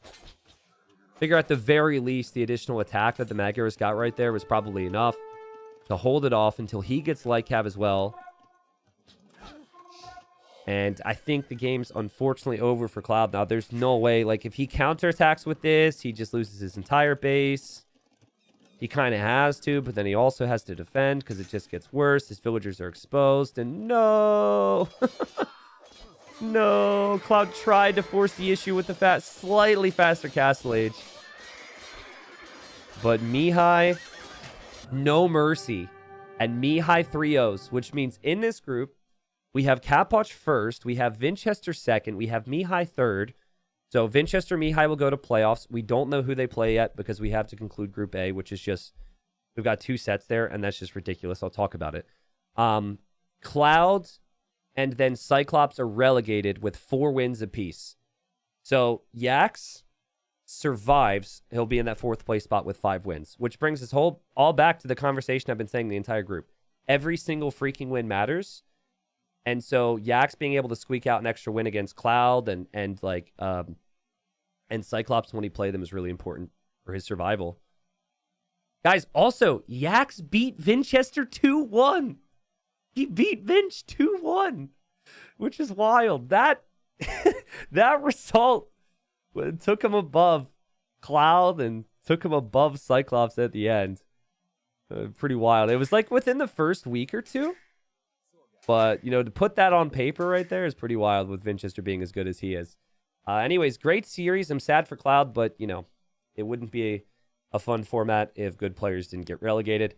A: figure at the very least, the additional attack that the Magyars got right there was probably enough to hold it off until he gets Lycav as well. And I think the game's unfortunately over for Cloud now. There's no way. Like, if he counterattacks with this, he just loses his entire base. He kind of has to, but then he also has to defend because it just gets worse. His villagers are exposed, and no! No! Cloud tried to force the issue with the slightly faster Castle Age. But Mihai, no mercy. And Mihai 3-0s, which means in this group, we have Capoch first, we have Vinchester second, we have Mihai third. So Vinchester, Mihai will go to playoffs. We don't know who they play yet because we have to conclude Group A, which is just, we've got 2 sets there, and that's just ridiculous. I'll talk about it. Cloud and then Cyclops are relegated with 4 wins apiece. So Yax survives. He'll be in that 4th place spot with 5 wins, which brings us all back to the conversation I've been saying the entire group. Every single freaking win matters. And so Yax being able to squeak out an extra win against Cloud and Cyclops when he play them is really important for his survival. Guys, also, Yax beat Vinchester 2-1. He beat Vinch 2-1, which is wild. That result took him above Cloud and took him above Cyclops at the end. Pretty wild. It was like within the first week or two. But, you know, to put that on paper right there is pretty wild with Vinchester being as good as he is. Anyways, great series. I'm sad for Cloud, but, you know, it wouldn't be a fun format if good players didn't get relegated.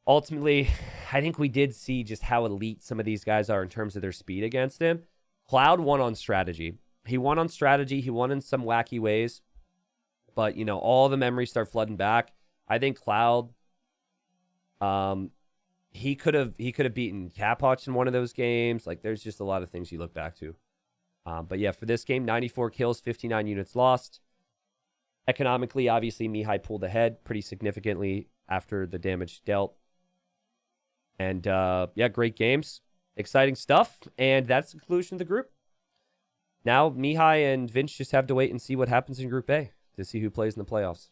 A: Ultimately, I think we did see just how elite some of these guys are in terms of their speed against him. Cloud won on strategy. He won on strategy. He won in some wacky ways. But, you know, all the memories start flooding back. I think Cloud... He could have beaten Capoch in one of those games. Like, there's just a lot of things you look back to. But yeah, for this game, 94 kills, 59 units lost. Economically, obviously, Mihai pulled ahead pretty significantly after the damage dealt. And yeah, great games. Exciting stuff. And that's the conclusion of the group. Now, Mihai and Vince just have to wait and see what happens in Group A to see who plays in the playoffs.